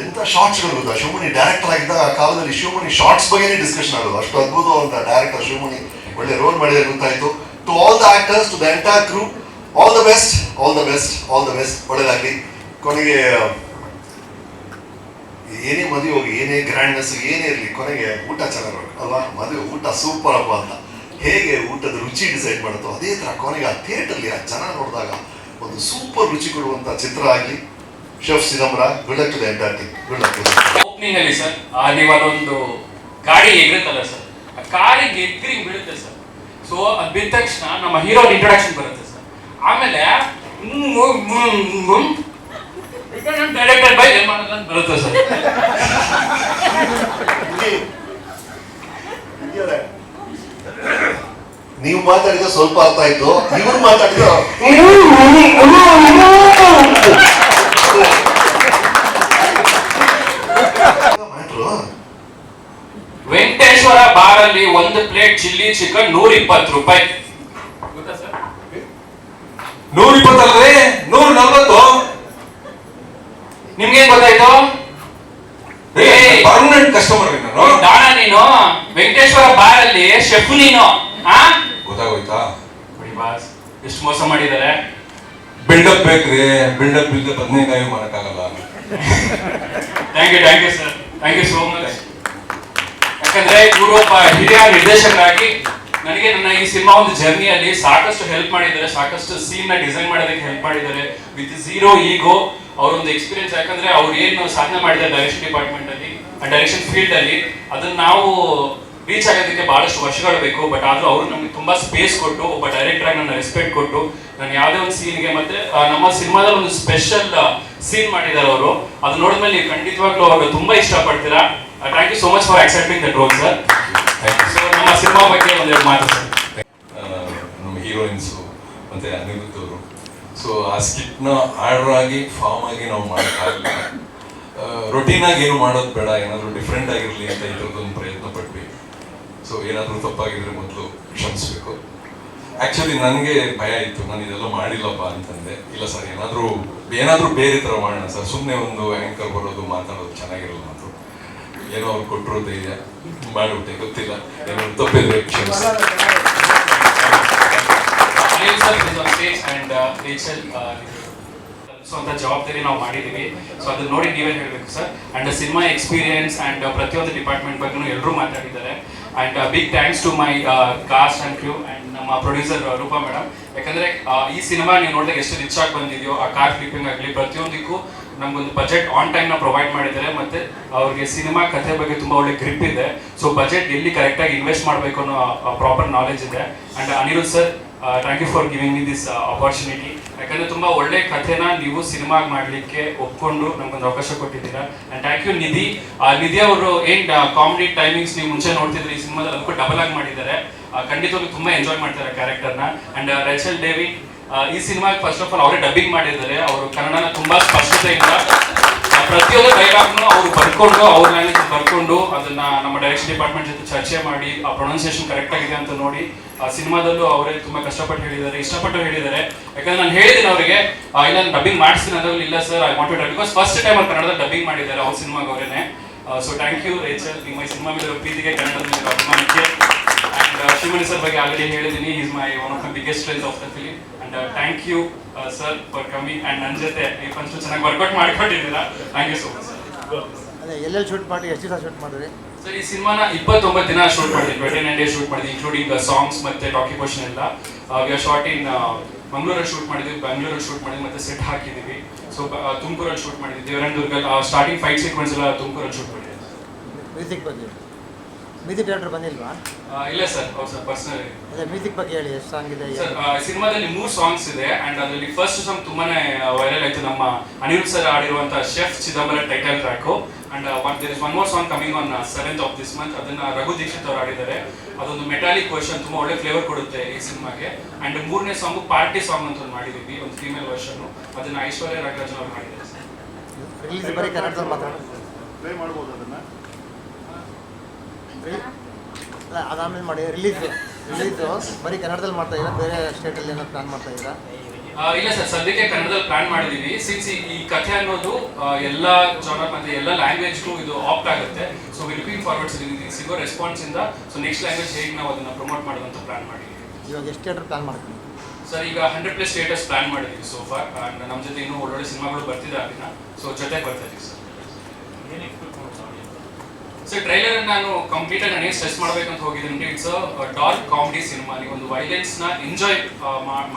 K: ಎಂತ ಶಾರ್ಟ್ಸ್ಗಳು ಗೊತ್ತಾ, ಶಿವಮಣಿ ಡೈರೆಕ್ಟರ್ ಆಗಿದ್ದ ಆ ಕಾಲದಲ್ಲಿ ಶಿವಮಣಿ ಶಾರ್ಟ್ಸ್ ಬಗ್ಗೆನೇ ಡಿಸ್ಕಷನ್ ಆಗೋದು, ಅಷ್ಟು ಅದ್ಭುತವಾದಂತ ಡೈರೆಕ್ಟರ್ ಶಿವಮಣಿ, ಒಳ್ಳೆ ರೋಲ್ ಮಾಡಿದ್ರೆ ಗೊತ್ತಾಯ್ತು. To all the actors, to the entire crew, all the best, all the best, all the best, ಒಳ್ಳೆದಾಗ್ಲಿ. ಕೊನೆಗೆ ಏನೇ ಮದುವೆ ಹೋಗಿ, ಏನೇ ಗ್ರ್ಯಾಂಡ್ನೆಸ್ ಏನೇ ಇರಲಿ, ಕೊನೆಗೆ ಊಟ ಚೆನ್ನಾಗಿರ್ಬೇಕು ಅಲ್ವಾ. ಮದುವೆ ಊಟ ಸೂಪರ್ ಅಪ್ಪ ಅಂತ ಹೇಗೆ ಊಟದ ರುಚಿ ಡಿಸೈಡ್ ಮಾಡುತ್ತೋ ಅದೇ ತರ ಕೊನೆಗೆ ಆ ಥಿಯೇಟರ್ಲಿ ಆ ಜನ ನೋಡಿದಾಗ ಒಂದು ಸೂಪರ್ ರುಚಿ ಕೊಡುವಂತ ಚಿತ್ರ ಆಗಲಿ. Chef Chidambara, good luck to the entire team, good luck.
A: Opening ಅಲ್ಲಿ ಸರ್ ನೀವು ಅದೊಂದು ಗಾಡಿ ಎಗರುತ್ತಲ್ಲ ಸರ್, ಆ ಕಾರಿಗೆ ಎಗ್ರಿ ಬೀಳುತ್ತೆ ಸರ್. ಸೊ ಅದು ಬಿದ್ದ ತಕ್ಷಣ ನಮ್ಮ ಹೀರೋ ಇಂಟ್ರೊಡಕ್ಷನ್ ಬರುತ್ತೆ ಸರ್. ಆಮೇಲೆ ಡೈರೆಕ್ಟರ್ ಬೈ ಏನ್ ಮಾಡೋದು ಅಂತ ಬರುತ್ತೆ ಸರ್.
K: ನೀವು ಮಾತಾಡಿದ ಸ್ವಲ್ಪ ಅರ್ಥ ಆಯ್ತು, ಇವ್ರು ಮಾತಾಡಿದ
A: ವೆಂಕಟೇಶ್ವರ ಬಾರ್ ಅಲ್ಲಿ ಒಂದು ಪ್ಲೇಟ್ ಚಿಲ್ಲಿ ಚಿಕನ್ 120 ರೂಪಾಯಿ. ಗೊತ್ತಾ ಸರ್?
B: 120 ಅಲ್ರಿ, 140.
A: ನಿಮ್ಗೆ ಗೊತ್ತಾಯ್ತು?
B: ಪರ್ಮನೆಂಟ್ ಕಸ್ಟಮರ್ ನಾನು.
A: ದಾಣ ನೀನು, ವೆಂಕಟೇಶ್ವರ ಬಾರ್ ಅಲ್ಲಿ ಶೆಫ್ ನೀನು.
B: ಗೊತ್ತಾಗೋಯ್ತಾ?
A: ಬಾಸ್ ಎಷ್ಟು ಮೋಸ ಮಾಡಿದ್ದಾರೆ.
B: ಬಿಲ್ಡಪ್ ಬೇಕ್ರಿ, ಬಿಲ್ಡಪ್ ಇಲ್ಲದೆ ಬದನೆಕಾಯಿ ಮಾಡಕ್ಕಾಗಲ್ಲ.
A: Thank you sir, thank you so much. ಯಾಕಂದ್ರೆ ಇವರು ಒಬ್ಬ ಹಿರಿಯ ನಿರ್ದೇಶಕರಾಗಿ ನನಗೆ ನನ್ನ ಈ ಸಿನಿಮಾ ಒಂದು ಜರ್ನಿಯಲ್ಲಿ ಸಾಕಷ್ಟು ಹೆಲ್ಪ್ ಮಾಡಿದ್ದಾರೆ, ಸಾಕಷ್ಟು ಸೀನ್ ನ ಡಿಸೈನ್ ಮಾಡೋದಕ್ಕೆ ಹೆಲ್ಪ್ ಮಾಡಿದ್ದಾರೆ ವಿತ್ ಝೀರೋ ಈಗೋ. ಅವರೊಂದು ಎಕ್ಸ್ಪೀರಿಯನ್ಸ್, ಯಾಕಂದ್ರೆ ಅವ್ರು ಏನು ಸಾಧನೆ ಮಾಡಿದ್ದಾರೆ ಡೈರೆಕ್ಷನ್ ಡಿಪಾರ್ಟ್ಮೆಂಟ್ ಅಲ್ಲಿ, ಡೈರೆಕ್ಷನ್ ಫೀಲ್ಡ್ ಅಲ್ಲಿ, ಅದನ್ನ ನಾವು ರೀಚ್ ಆಗೋದಕ್ಕೆ ಬಹಳಷ್ಟು ವರ್ಷಗಳು ಬೇಕು. ಬಟ್ ಆದ್ರೂ ಅವರು ನಮ್ಗೆ ತುಂಬಾ ಸ್ಪೇಸ್ ಕೊಟ್ಟು, ಒಬ್ಬ ಡೈರೆಕ್ಟರ್ ಆಗಿ ನನ್ನ ರೆಸ್ಪೆಕ್ಟ್ ಕೊಟ್ಟು, ನಾನು ಯಾವುದೇ ಒಂದು ಸೀನ್ಗೆ ಮತ್ತೆ ನಮ್ಮ ಸಿನಿಮಾದಲ್ಲಿ ಒಂದು ಸ್ಪೆಷಲ್ ಸೀನ್ ಮಾಡಿದ್ದಾರೆ ಅವರು. ಅದು ನೋಡಿದ್ಮೇಲೆ ನೀವು ಖಂಡಿತವಾಗ್ಲೂ ಅವರು ತುಂಬಾ ಇಷ್ಟಪಡ್ತೀರಾ. Thank you so much for accepting that role sir. So ನಮ್ಮ ಸಿನಿಮಾ ಬಗ್ಗೆ ಒಂದೆರಡು ಮಾತು ಸರ್.
B: ನಮ್ಮ ಹೀರೋಯಿನ್ಸು ಮತ್ತೆ ಅನಿರುದ್ಧ ಅವರು, ಸೊ ಆ ಸ್ಕಿಟ್ನ ಆರ್ಡರ್ ಆಗಿ ಫಾರ್ಮ್ ಆಗಿ ನಾವು ಮಾಡೋಕ್ಕಾಗಲಿಲ್ಲ. ರೊಟೀನ್ ಆಗಿ ಏನು ಮಾಡೋದು ಬೇಡ, ಏನಾದರೂ ಡಿಫ್ರೆಂಟ್ ಆಗಿರಲಿ ಅಂತ ಇದ್ರದ್ದೊಂದು ಪ್ರಯತ್ನ ಪಟ್ವಿ. ಸೊ ಏನಾದರೂ ತಪ್ಪಾಗಿದ್ರೆ ಮೊದಲು ಕ್ಷಮಿಸ್ಬೇಕು. ಆ್ಯಕ್ಚುಲಿ ನನಗೆ ಭಯ ಇತ್ತು, ನಾನು ಇದೆಲ್ಲ ಮಾಡಿಲ್ಲಪ್ಪ ಅಂತಂದೆ. ಇಲ್ಲ ಸರ್, ಏನಾದರೂ ಬೇರೆ ಥರ ಮಾಡೋಣ ಸರ್, ಸುಮ್ಮನೆ ಒಂದು ಆ್ಯಂಕರ್ ಬರೋದು ಮಾತಾಡೋದು ಚೆನ್ನಾಗಿರಲ್ಲ ಅಂತ ಏನೋ ಅವ್ರು ಕೊಟ್ಟರು ಧೈರ್ಯ ಮಾಡಿಬಿಟ್ಟೆ. ಗೊತ್ತಿಲ್ಲ, ಏನಾದ್ರು ತಪ್ಪಿದ್ರೆ ಕ್ಷಮಿಸಿ.
A: ಅಂತ ಜವಾಬ್ದಾರಿ ನಾವು ಮಾಡಿದೀವಿ. ಸೊ ಅದನ್ನ ನೋಡಿ ನೀವೇ ಹೇಳ್ಬೇಕು sir. And cinema experience and ಪ್ರತಿಯೊಂದು ಡಿಪಾರ್ಟ್ಮೆಂಟ್ ಬಗ್ಗೆ ಎಲ್ಲರೂ ಮಾತಾಡಿದ್ದಾರೆ. And big thanks to my cast and crew and ನಮ್ಮ ಪ್ರೊಡ್ಯೂಸರ್ ರೂಪಾ ಮೇಡಮ್. ಯಾಕಂದ್ರೆ ಈ ಸಿನಿಮಾ ನೀವು ನೋಡಿದಾಗ ಎಷ್ಟು ರಿಚ್ ಆಗಿ ಬಂದಿದೆಯೋ, ಆ ಕಾರ್ ಕ್ಲಿಪ್ಪಿಂಗ್ ಆಗಲಿ ಪ್ರತಿಯೊಂದಕ್ಕೂ ನಮ್ಗೊಂದು ಬಜೆಟ್ ಆನ್ ಟೈಮ್ ನ ಪ್ರೊವೈಡ್ ಮಾಡಿದ್ದಾರೆ. ಮತ್ತೆ ಅವ್ರಿಗೆ ಸಿನಿಮಾ ಕಥೆ ಬಗ್ಗೆ ತುಂಬಾ ಒಳ್ಳೆ ಗ್ರಿಪ್ ಇದೆ. ಸೊ ಬಜೆಟ್ ಎಲ್ಲಿ ಕರೆಕ್ಟ್ ಆಗಿ ಇನ್ವೆಸ್ಟ್ ಮಾಡಬೇಕು ಅನ್ನೋ ಪ್ರಾಪರ್ ನಾಲೆಜ್ ಇದೆ. And Anirudh sir, thank you for giving me this opportunity. ಯಾಕಂದ್ರೆ ತುಂಬಾ ಒಳ್ಳೆ ಕಥೆನ ನೀವು ಸಿನಿಮಾ ಮಾಡ್ಲಿಕ್ಕೆ ಒಪ್ಕೊಂಡು ನಮ್ಗೊಂದು ಅವಕಾಶ ಕೊಟ್ಟಿದ್ದೀರಾ. ಅಂಡ್ ಥ್ಯಾಂಕ್ ಯು ನಿಧಿ. ನಿಧಿ ಅವರು ಏನ್ ಕಾಮಿಡಿ ಟೈಮಿಂಗ್ಸ್ ನೀವು ಮುಂಚೆ ನೋಡ್ತಿದ್ರೆ ಈ ಸಿನಿಮಾದಲ್ಲಿ ಅದಕ್ಕೂ ಡಬಲ್ ಆಗಿ ಮಾಡಿದ್ದಾರೆ. ಖಂಡಿತವಾಗ್ಲೂ ತುಂಬಾ ಎಂಜಾಯ್ ಮಾಡ್ತಾರೆ ಕ್ಯಾರೆಕ್ಟರ್ನ. ಅಂಡ್ ರೇಚಲ್ ಡೇವಿಡ್, ಈ ಸಿನಿಮಾಗೆ ಫಸ್ಟ್ ಆಫ್ ಆಲ್ ಅವರೇ ಡಬ್ಬಿಂಗ್ ಮಾಡಿದ್ದಾರೆ. ಅವರು ಕನ್ನಡನ ತುಂಬಾ ಸ್ಪಷ್ಟತೆಯಿಂದ ಪ್ರತಿಯೊಂದು ಡೈಲಾಗ್ನು ಅವರು ಬರ್ಕೊಂಡು, ಅವ್ರ ಲ್ಯಾಂಗ್ವೇಜ್ ಬರ್ಕೊಂಡು ಅದನ್ನ ನಮ್ಮ ಡೈರೆಕ್ಷನ್ ಡಿಪಾರ್ಟ್ಮೆಂಟ್ ಜೊತೆ ಚರ್ಚೆ ಮಾಡಿ ಆ ಪ್ರೊನೌನ್ಸಿಯೇಷನ್ ಕರೆಕ್ಟ್ ಆಗಿದೆ ಅಂತ ನೋಡಿ ಆ ಸಿನಿಮಾದಲ್ಲೂ ಅವರೇ ತುಂಬಾ ಕಷ್ಟಪಟ್ಟು ಹೇಳಿದ್ದಾರೆ, ಇಷ್ಟಪಟ್ಟು ಹೇಳಿದ್ದಾರೆ. ಯಾಕಂದ್ರೆ ನಾನು ಹೇಳಿದ್ದೀನಿ ಅವರಿಗೆ, ಇಲ್ಲ ನಾನು ಡಬ್ಬಿಂಗ್ ಮಾಡಿಸ್ತೀನಿ ಅಂದಾಗ ಇಲ್ಲ sir I want to dub, because first time ಅವ್ರು ಕನ್ನಡದಲ್ಲಿ ಡಬ್ಬಿಂಗ್ ಮಾಡಿದ್ದಾರೆ ಅವ್ರ ಸಿನಿಮಾಗೆ ಅವರೇನೆ. ಸೊ ಥ್ಯಾಂಕ್ ಯು ರೇಚಲ್, ನಿಮ್ಮ ಸಿನಿಮಾ ಮೇಲೆ ಪ್ರೀತಿಗೆ, ಕನ್ನಡದ ಮೇಲೆ ಅಭಿಮಾನಕ್ಕೆ. ಅಂಡ್ ಶಿವಮಣಿ ಸರ್ ಬಗ್ಗೆ ಆಲ್ರೆಡಿ ಹೇಳಿದ್ದೀನಿ, is my one of the biggest friends of the film. And thank you sir for coming. And ನನ್ನ ಜೊತೆ ಈ ಫಂಕ್ಷನ್ ಚೆನ್ನಾಗಿ ವರ್ಕೌಟ್ ಮಾಡ್ಕೊಂಡಿದ್ದೀರಾ. Thank you so much sir.
F: ಅದೇ ಎಲ್ಲೆಲ್ಲಿ ಶೂಟ್ ಮಾಡಿ, ಎಷ್ಟು ದಿವಸ ಶೂಟ್ ಮಾಡಿದ್ರಿ
A: ಸರ್? ಈ ಸಿನಿಮಾನ 29 ದಿನ ಶೂಟ್ ಮಾಡಿದ್ವಿ, 29 ಡೇಸ್ ಶೂಟ್ ಮಾಡಿದ್ವಿ, ಇನ್ಕ್ಲೂಡಿಂಗ್ ಸಾಂಗ್ಸ್ ಮತ್ತೆ ಟಾಕಿ ಪೋರ್ಷನ್ ಎಲ್ಲ. ವಿ ಆರ್ ಶಾರ್ಟ್ ಇನ್ ಮಂಗಳೂರಲ್ಲಿ ಶೂಟ್ ಮಾಡಿದ್ವಿ, ಬೆಂಗಳೂರಲ್ಲಿ ಶೂಟ್ ಮಾಡಿದ್ವಿ, ಮತ್ತೆ ಸೆಟ್ ಹಾಕಿದ್ದೀವಿ. ಸೊ ತುಮಕೂರಲ್ಲಿ ಶೂಟ್ ಮಾಡಿದ್ವಿ, ದೇವರಂದುರ್ಗಲ್ಲಿ ಸ್ಟಾರ್ಟಿಂಗ್ ಫೈಟ್ ಸೀಕ್ವೆನ್ಸ್ ಎಲ್ಲ ತುಮಕೂರಲ್ಲಿ ಶೂಟ್ ಮಾಡಿದ್ವಿ.
F: ಮ್ಯೂಸಿಕ್ ಬಗ್ಗೆ ಮ್ಯೂಸಿಕ್ ಡೈರೆಕ್ಟರ್ ಬಂದಿಲ್ವಾ?
A: ಇಲ್ಲ ಸರ್, ಹೌದು ಸರ್, ಪರ್ಸನಲ್.
F: ಅದೇ ಮ್ಯೂಸಿಕ್ ಬಗ್ಗೆ ಹೇಳಿ, ಎಷ್ಟು ಸಾಂಗ್ ಇದೆ
A: ಸರ್? ಸಿನಿಮಾದಲ್ಲಿ 3 ಸಾಂಗ್ಸ್ ಇದೆ. ಅಂಡ್ ಅದರಲ್ಲಿ ಫಸ್ಟ್ ಸಾಂಗ್ ತುಂಬಾನೇ ವೈರಲ್ ಆಯ್ತು, ನಮ್ಮ ಅನಿರುದ್ಧ್ ಸರ್ ಆಡಿರುವಂತಹ chef Chidambara title track. And there is one more song coming on 7th of this month. ಅದನ್ನ ರಘು ದೀಕ್ಷಿತ್ ಅವರು ಆಡಿದ್ದಾರೆ. ಅದೊಂದು ಮೆಟಾಲಿಕ್ ವರ್ಷನ್, ತುಂಬಾ ಒಳ್ಳೆ ಫ್ಲೇವರ್ ಕೊಡುತ್ತೆ ಈ ಸಿನಿಮಾಗೆ. ಅಂಡ್ 3ನೇ ಸಾಂಗ್ ಪಾರ್ಟಿ ಸಾಂಗ್ ಅಂತ ಒಂದು ಮಾಡಿದೀವಿ, ಒಂದು ಫೀಮೇಲ್ ವರ್ಷನ್. ಅದನ್ನ ಐಶ್ವರ್ಯ ರಾಘರಾಜನ್ ಅವರು ಮಾಡಿದ್ದಾರೆ.
F: ರಿಲೀಸ್ ಬರೀ ಕನ್ನಡದಲ್ಲಿ
C: ಪ್ಲೇ ಮಾಡ್ಬೋದು ಅದನ್ನ.
F: ಅಲ್ಲ ಅದಾದ್ಮೇಲೆ ಮಾಡಿ ರಿಲೀಸು ಬರೀ ಕನ್ನಡದಲ್ಲಿ ಮಾಡ್ತಾ ಇದ್ದೀರಾ, ಬೇರೆ ಸ್ಟೇಟಲ್ಲಿ ಏನೋ ಪ್ಲಾನ್ ಮಾಡ್ತಾ ಇದ್ದೀರಾ?
A: ಇಲ್ಲ ಸರ್, ಸದ್ಯಕ್ಕೆ ಕನ್ನಡದಲ್ಲಿ ಪ್ಲಾನ್ ಮಾಡಿದೀವಿ. ಸಿನ್ಸ್ ಈ ಕಥೆ ಅನ್ನೋದು ಎಲ್ಲ ಜಾನರ್ ಮತ್ತೆ ಎಲ್ಲ ಲ್ಯಾಂಗ್ವೇಜ್ಗೂ ಇದು ಆಪ್ಟ್ ಆಗುತ್ತೆ. ಸೊ ವಿ ಲುಕಿಂಗ್ ಫಾರ್ವರ್ಡ್ ಸಿಗೋ ರೆಸ್ಪಾನ್ಸ್ ಇಂದ ಸೊ ನೆಕ್ಸ್ಟ್ ಲ್ಯಾಂಗ್ವೇಜ್ ಹೇಗೆ ನಾವು ಅದನ್ನ ಪ್ರಮೋಟ್ ಮಾಡೋದಂತ ಪ್ಲಾನ್ ಮಾಡಿದ್ದೀವಿ.
F: ಇವಾಗ ಎಷ್ಟು ಥಿಯೇಟರ್ ಪ್ಲಾನ್ ಮಾಡ್ತೀವಿ
A: ಸರ್? ಈಗ 100+ ಥಿಯೇಟರ್ಸ್ ಪ್ಲಾನ್ ಮಾಡಿದ್ದೀವಿ ಸೋ ಫಾರ್. ಅಂಡ್ ನಮ್ಮ ಜೊತೆ ಇನ್ನೂ ಒಳ್ಳೊಳ್ಳೆ ಸಿನಿಮಾಗಳು ಬರ್ತಿದೆ ಅದನ್ನ, ಸೊ ಜೊತೆಗೆ ಬರ್ತಾ ಇದೀವಿ ಸರ್. ಸರ್ ಟ್ರೈಲರ್ ನಾನು ಕಂಪ್ಲೀಟ್ ಆಗಿ ನನಗೆ ಸ್ಟ್ರೆಸ್ ಮಾಡ್ಬೇಕಂತ ಹೋಗಿದ್ದೀನಿ. It's dark comedy cinema. ನೀವು ಒಂದು ವೈಲೆನ್ಸ್ ನ ಎಂಜಾಯ್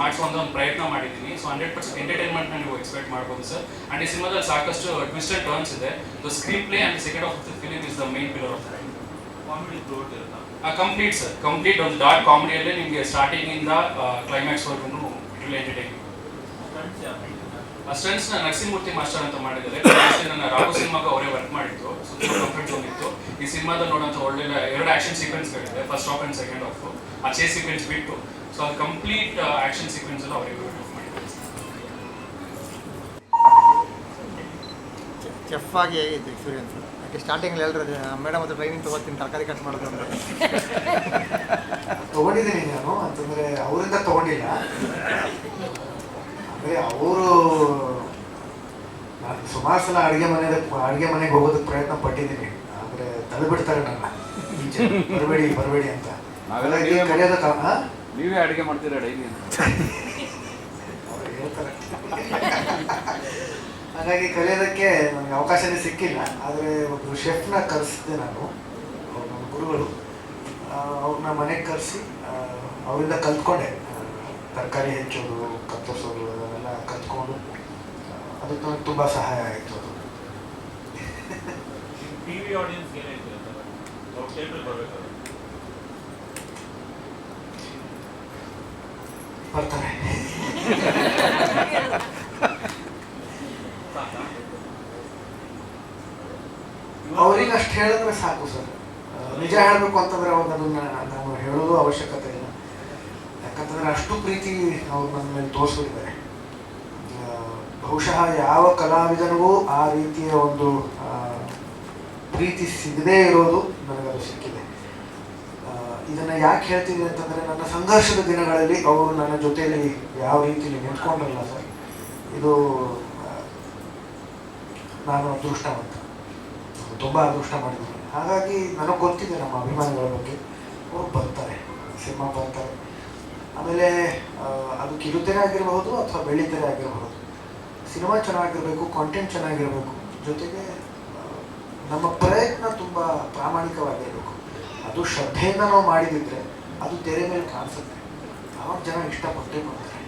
A: ಮಾಡಿಸುವಂತ ಒಂದು ಪ್ರಯತ್ನ ಮಾಡಿದ್ದೀನಿ. ಸೊ 100% ಎಂಟರ್ಟೈನ್ಮೆಂಟ್ ನ ನೀವು ಎಕ್ಸ್ಪೆಕ್ಟ್ ಮಾಡ್ಬೋದು ಸರ್. ಅಂಡ್ ಈ ಸಿನಿಮಾದಲ್ಲಿ ಸಾಕಷ್ಟು ಟ್ವಿಸ್ಟ್ ಅಂಡ್ ಟರ್ನ್ಸ್ ಇದೆ. The screen play and second half the film is the main pillar of the complete sir. Complete ಒಂದು ಡಾರ್ಕ್ ಕಾಮಿಡಿಯಲ್ಲೇ ನಿಮಗೆ ಸ್ಟಾರ್ಟಿಂಗ್ ಇಂದ ಕ್ಲೈಮ್ಯಾಕ್ಸ್ ವರ್ಗು ಇಟ್ ಎಂಟರ್ಟೈನ್. ಸ್ಟಂಟ್ಸ್ ನ ನರಸಿಂಹಮೂರ್ತಿ ಮಾಸ್ಟರ್ ಅಂತ ಮಾಡಿದ್ದಾರೆ. ನನ್ನ ರಾಘು ಸಿನಿಮಾಗ ಅವರೇ ವರ್ಕ್ ಮಾಡಿದ್ದು. ಸೊ ತುಂಬಾ ಕಂಫರ್ಟ್ ಝೋನ್ ಇತ್ತು. ಈ ಸಿನಿಮಾದಲ್ಲಿ ನೋಡೋಂಥ ಒಳ್ಳೆ 2 ಆಕ್ಷನ್ ಸೀಕ್ವೆನ್ಸ್ಗಳಿದೆ, first half and second half. ಆ ಚೇಸ್ ಸೀಕ್ವೆನ್ಸ್ ಬಿಟ್ಟು ಸೊ ಅದು ಕಂಪ್ಲೀಟ್ ಆಕ್ಷನ್ ಸೀಕ್ವೆನ್ಸ್ ಎಲ್ಲ ಅವರಿಗೆ ಮಾಡಿದ್ದಾರೆ.
F: ಚೆಫ್ ಆಗಿ ಹೇಗಿತ್ತು ಎಕ್ಸ್ಪೀರಿಯನ್ಸ್? ಯಾಕೆ ಸ್ಟಾರ್ಟಿಂಗಲ್ಲಿ ಹೇಳಿದ್ರೆ ಮೇಡಮ್ ಹತ್ರ ಟ್ರೈನಿಂಗ್ ತೊಗೋತೀನಿ ತರಕಾರಿ ಕಟ್ ಮಾಡೋದು ಅಂತ.
J: ತೊಗೊಂಡಿದ್ದೀನಿ ನಾನು, ಅಂತಂದರೆ ಅವರಿಂದ ತೊಗೊಂಡಿಲ್ಲ. ಅಂದರೆ ಅವರು ನಾನು ಸುಮಾರು ಸಲ ಅಡುಗೆ ಮನೆಗೆ ಹೋಗೋದಕ್ಕೆ ಪ್ರಯತ್ನ ಪಟ್ಟಿದ್ದೀನಿ. ಆದರೆ ತಳ್ಳಿಬಿಡ್ತಾರೆ ನನ್ನ, ಈಚೆ ಬರಬೇಡಿ ಅಂತ. ಹಾಗಾಗಿ ಕರೆಯೋದಕ್ಕೆ
L: ನೀವೇ ಅಡುಗೆ ಮಾಡ್ತೀರಾ ಡೈಲಿ
J: ಅವ್ರು ಹೇಳ್ತಾರೆ. ಹಾಗಾಗಿ ಕಲಿಯೋದಕ್ಕೆ ನನಗೆ ಅವಕಾಶನೇ ಸಿಕ್ಕಿಲ್ಲ. ಆದರೆ ಒಬ್ಬರು ಶೆಫ್ನ ಕರೆಸಿದ್ದೆ ನಾನು, ಅವ್ರು ನನ್ನ ಗುರುಗಳು. ಅವ್ರನ್ನ ಮನೆಗೆ ಕರೆಸಿ ಅವರಿಂದ ಕಲ್ತ್ಕೊಂಡೆ. ತರಕಾರಿ ಹೆಚ್ಚೋದು, ಕತ್ತರಿಸೋದು ಅದನ್ನೆಲ್ಲ ಕಲ್ತ್ಕೊಂಡು ಅದಕ್ಕೆ ನನಗೆ ತುಂಬ ಸಹಾಯ ಆಯಿತು. ಅದು
C: ಟಿವಿ ಆಡಿಯನ್ಸ್ ಏನಾಯ್ತು
J: ಬರ್ತಾರೆ. ಅವ್ರಿಗೆ ಅಷ್ಟು ಹೇಳಿದ್ರೆ ಸಾಕು ಸರ್. ನಿಜ ಹೇಳಬೇಕು ಅಂತಂದ್ರೆ ಅವ್ರಿಗೆ ಅದನ್ನು ನಾನು ಹೇಳೋದು ಅವಶ್ಯಕತೆ ಇಲ್ಲ. ಯಾಕಂತಂದರೆ ಅಷ್ಟು ಪ್ರೀತಿ ಅವ್ರು ನನ್ನ ಮೇಲೆ ತೋರಿಸ್ಬಿಟ್ಟಿದ್ದಾರೆ. ಬಹುಶಃ ಯಾವ ಕಲಾವಿದನಿಗೂ ಆ ರೀತಿಯ ಒಂದು ಪ್ರೀತಿ ಸಿಗದೇ ಇರೋದು ನನಗದು ಸಿಕ್ಕಿದೆ. ಇದನ್ನು ಯಾಕೆ ಹೇಳ್ತೀನಿ ಅಂತಂದರೆ, ನನ್ನ ಸಂಘರ್ಷದ ದಿನಗಳಲ್ಲಿ ಅವರು ನನ್ನ ಜೊತೆಯಲ್ಲಿ ಯಾವ ರೀತಿಯಲ್ಲಿ ನಿಂತ್ಕೊಂಡ್ರಲ್ಲ ಸರ್, ಇದು ನಾನು ಅದೃಷ್ಟವಂತ, ತುಂಬ ಅದೃಷ್ಟ ಮಾಡಿದ್ದೀನಿ. ಹಾಗಾಗಿ ನನಗೆ ಗೊತ್ತಿದೆ ನಮ್ಮ ಅಭಿಮಾನಿಗಳ ಬಗ್ಗೆ. ಅವರು ಬರ್ತಾರೆ, ಸಿನಿಮಾ ಬರ್ತಾರೆ. ಆಮೇಲೆ ಅದು ಕಿರುತೆರೆ ಆಗಿರಬಹುದು ಅಥವಾ ಬೆಳ್ಳಿತೆರೆ ಆಗಿರಬಹುದು, ಸಿನಿಮಾ ಚೆನ್ನಾಗಿರಬೇಕು, ಕಾಂಟೆಂಟ್ ಚೆನ್ನಾಗಿರಬೇಕು, ಜೊತೆಗೆ ನಮ್ಮ ಪ್ರಯತ್ನ ತುಂಬ ಪ್ರಾಮಾಣಿಕವಾಗಿರಬೇಕು. ಅದು ಶ್ರದ್ಧೆಯಿಂದ ನಾವು ಮಾಡಿದಿದ್ರೆ ಅದು ತೆರೆ ಮೇಲೆ ಕಾಣಿಸುತ್ತೆ, ಆವಾಗ ಜನ ಇಷ್ಟಪಟ್ಟೇ ಬರ್ತಾರೆ.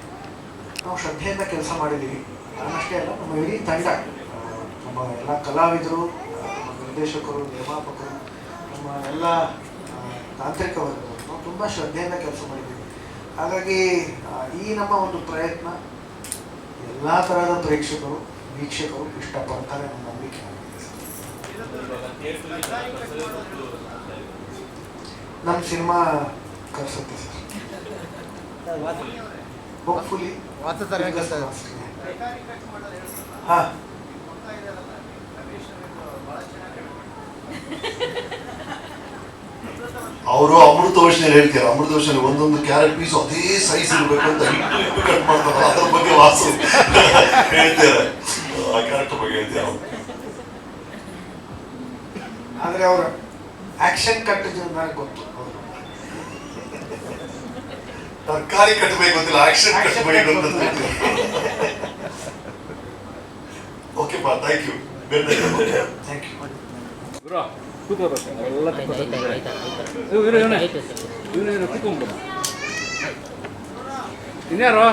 J: ನಾವು ಶ್ರದ್ಧೆಯಿಂದ ಕೆಲಸ ಮಾಡಿದ್ದೀವಿ. ನಾನಷ್ಟೇ ಅಲ್ಲ, ನಮ್ಮ ಇಡೀ ತಂಡ, ನಮ್ಮ ಎಲ್ಲ ಕಲಾವಿದರು, ನಮ್ಮ ನಿರ್ದೇಶಕರು, ನಿರ್ಮಾಪಕರು, ನಮ್ಮ ಎಲ್ಲ ತಾಂತ್ರಿಕ ವರ್ಗದವರು, ನಾವು ತುಂಬ ಶ್ರದ್ಧೆಯಿಂದ ಕೆಲಸ ಮಾಡಿದ್ದೀವಿ. ಹಾಗಾಗಿ ಈ ನಮ್ಮ ಒಂದು ಪ್ರಯತ್ನ ಎಲ್ಲ ಥರದ ಪ್ರೇಕ್ಷಕರು, ವೀಕ್ಷಕರು ಇಷ್ಟಪಡ್ತಾರೆ ಅನ್ನೋ ನಂಬಿಕೆ ನನಗಿದೆ. ನಮ್ಮ ಸಿನಿಮಾ ಕರ್ಸುತ್ತೆ ಸರ್, ಹೋಪ್ಫುಲಿ. ಹಾಂ,
K: ಅವರು ಅಮೃತವರ್ಷನ್ ಹೇಳ್ತಾರೆ, ಅಮೃತವರ್ಷನ್ ಒಂದೊಂದು ಕ್ಯಾರೆಟ್ ಪೀಸು ಅದೇ ಸೈಜ್ ಇರಬೇಕು ಅಂತ ಇಟ್ಟು ಕಟ್ ಮಾಡ್ತಾರೆ. ಅದ್ರ ಬಗ್ಗೆ ವಾಸು ಹೇಳ್ತಾರೆ, ಆ ಕ್ಯಾರೆಕ್ಟರ್ ಬಗ್ಗೆ ಹೇಳ್ತಾರೆ.
J: ಆದರೆ ಅವರ ಆಕ್ಷನ್ ಕಟ್ ನನಗೆ ಗೊತ್ತು.
K: ತರಕಾರಿ ಕಟ್ಟಬೇಕು ಗೊತ್ತಿಲ್ಲ, ಆಕ್ಷನ್ ಕಟ್ಟಬೇಕು ಅಂತ. ಓಕೆ ಪಾ, ಥ್ಯಾಂಕ್ ಯು.
J: Thank you.
L: ಕೂತ್ಕೋಬೇಕು, ಎಲ್ಲ ಕೂತ್ಕೊಂಡ್ಬಿಡು. ಇನ್ಯಾರು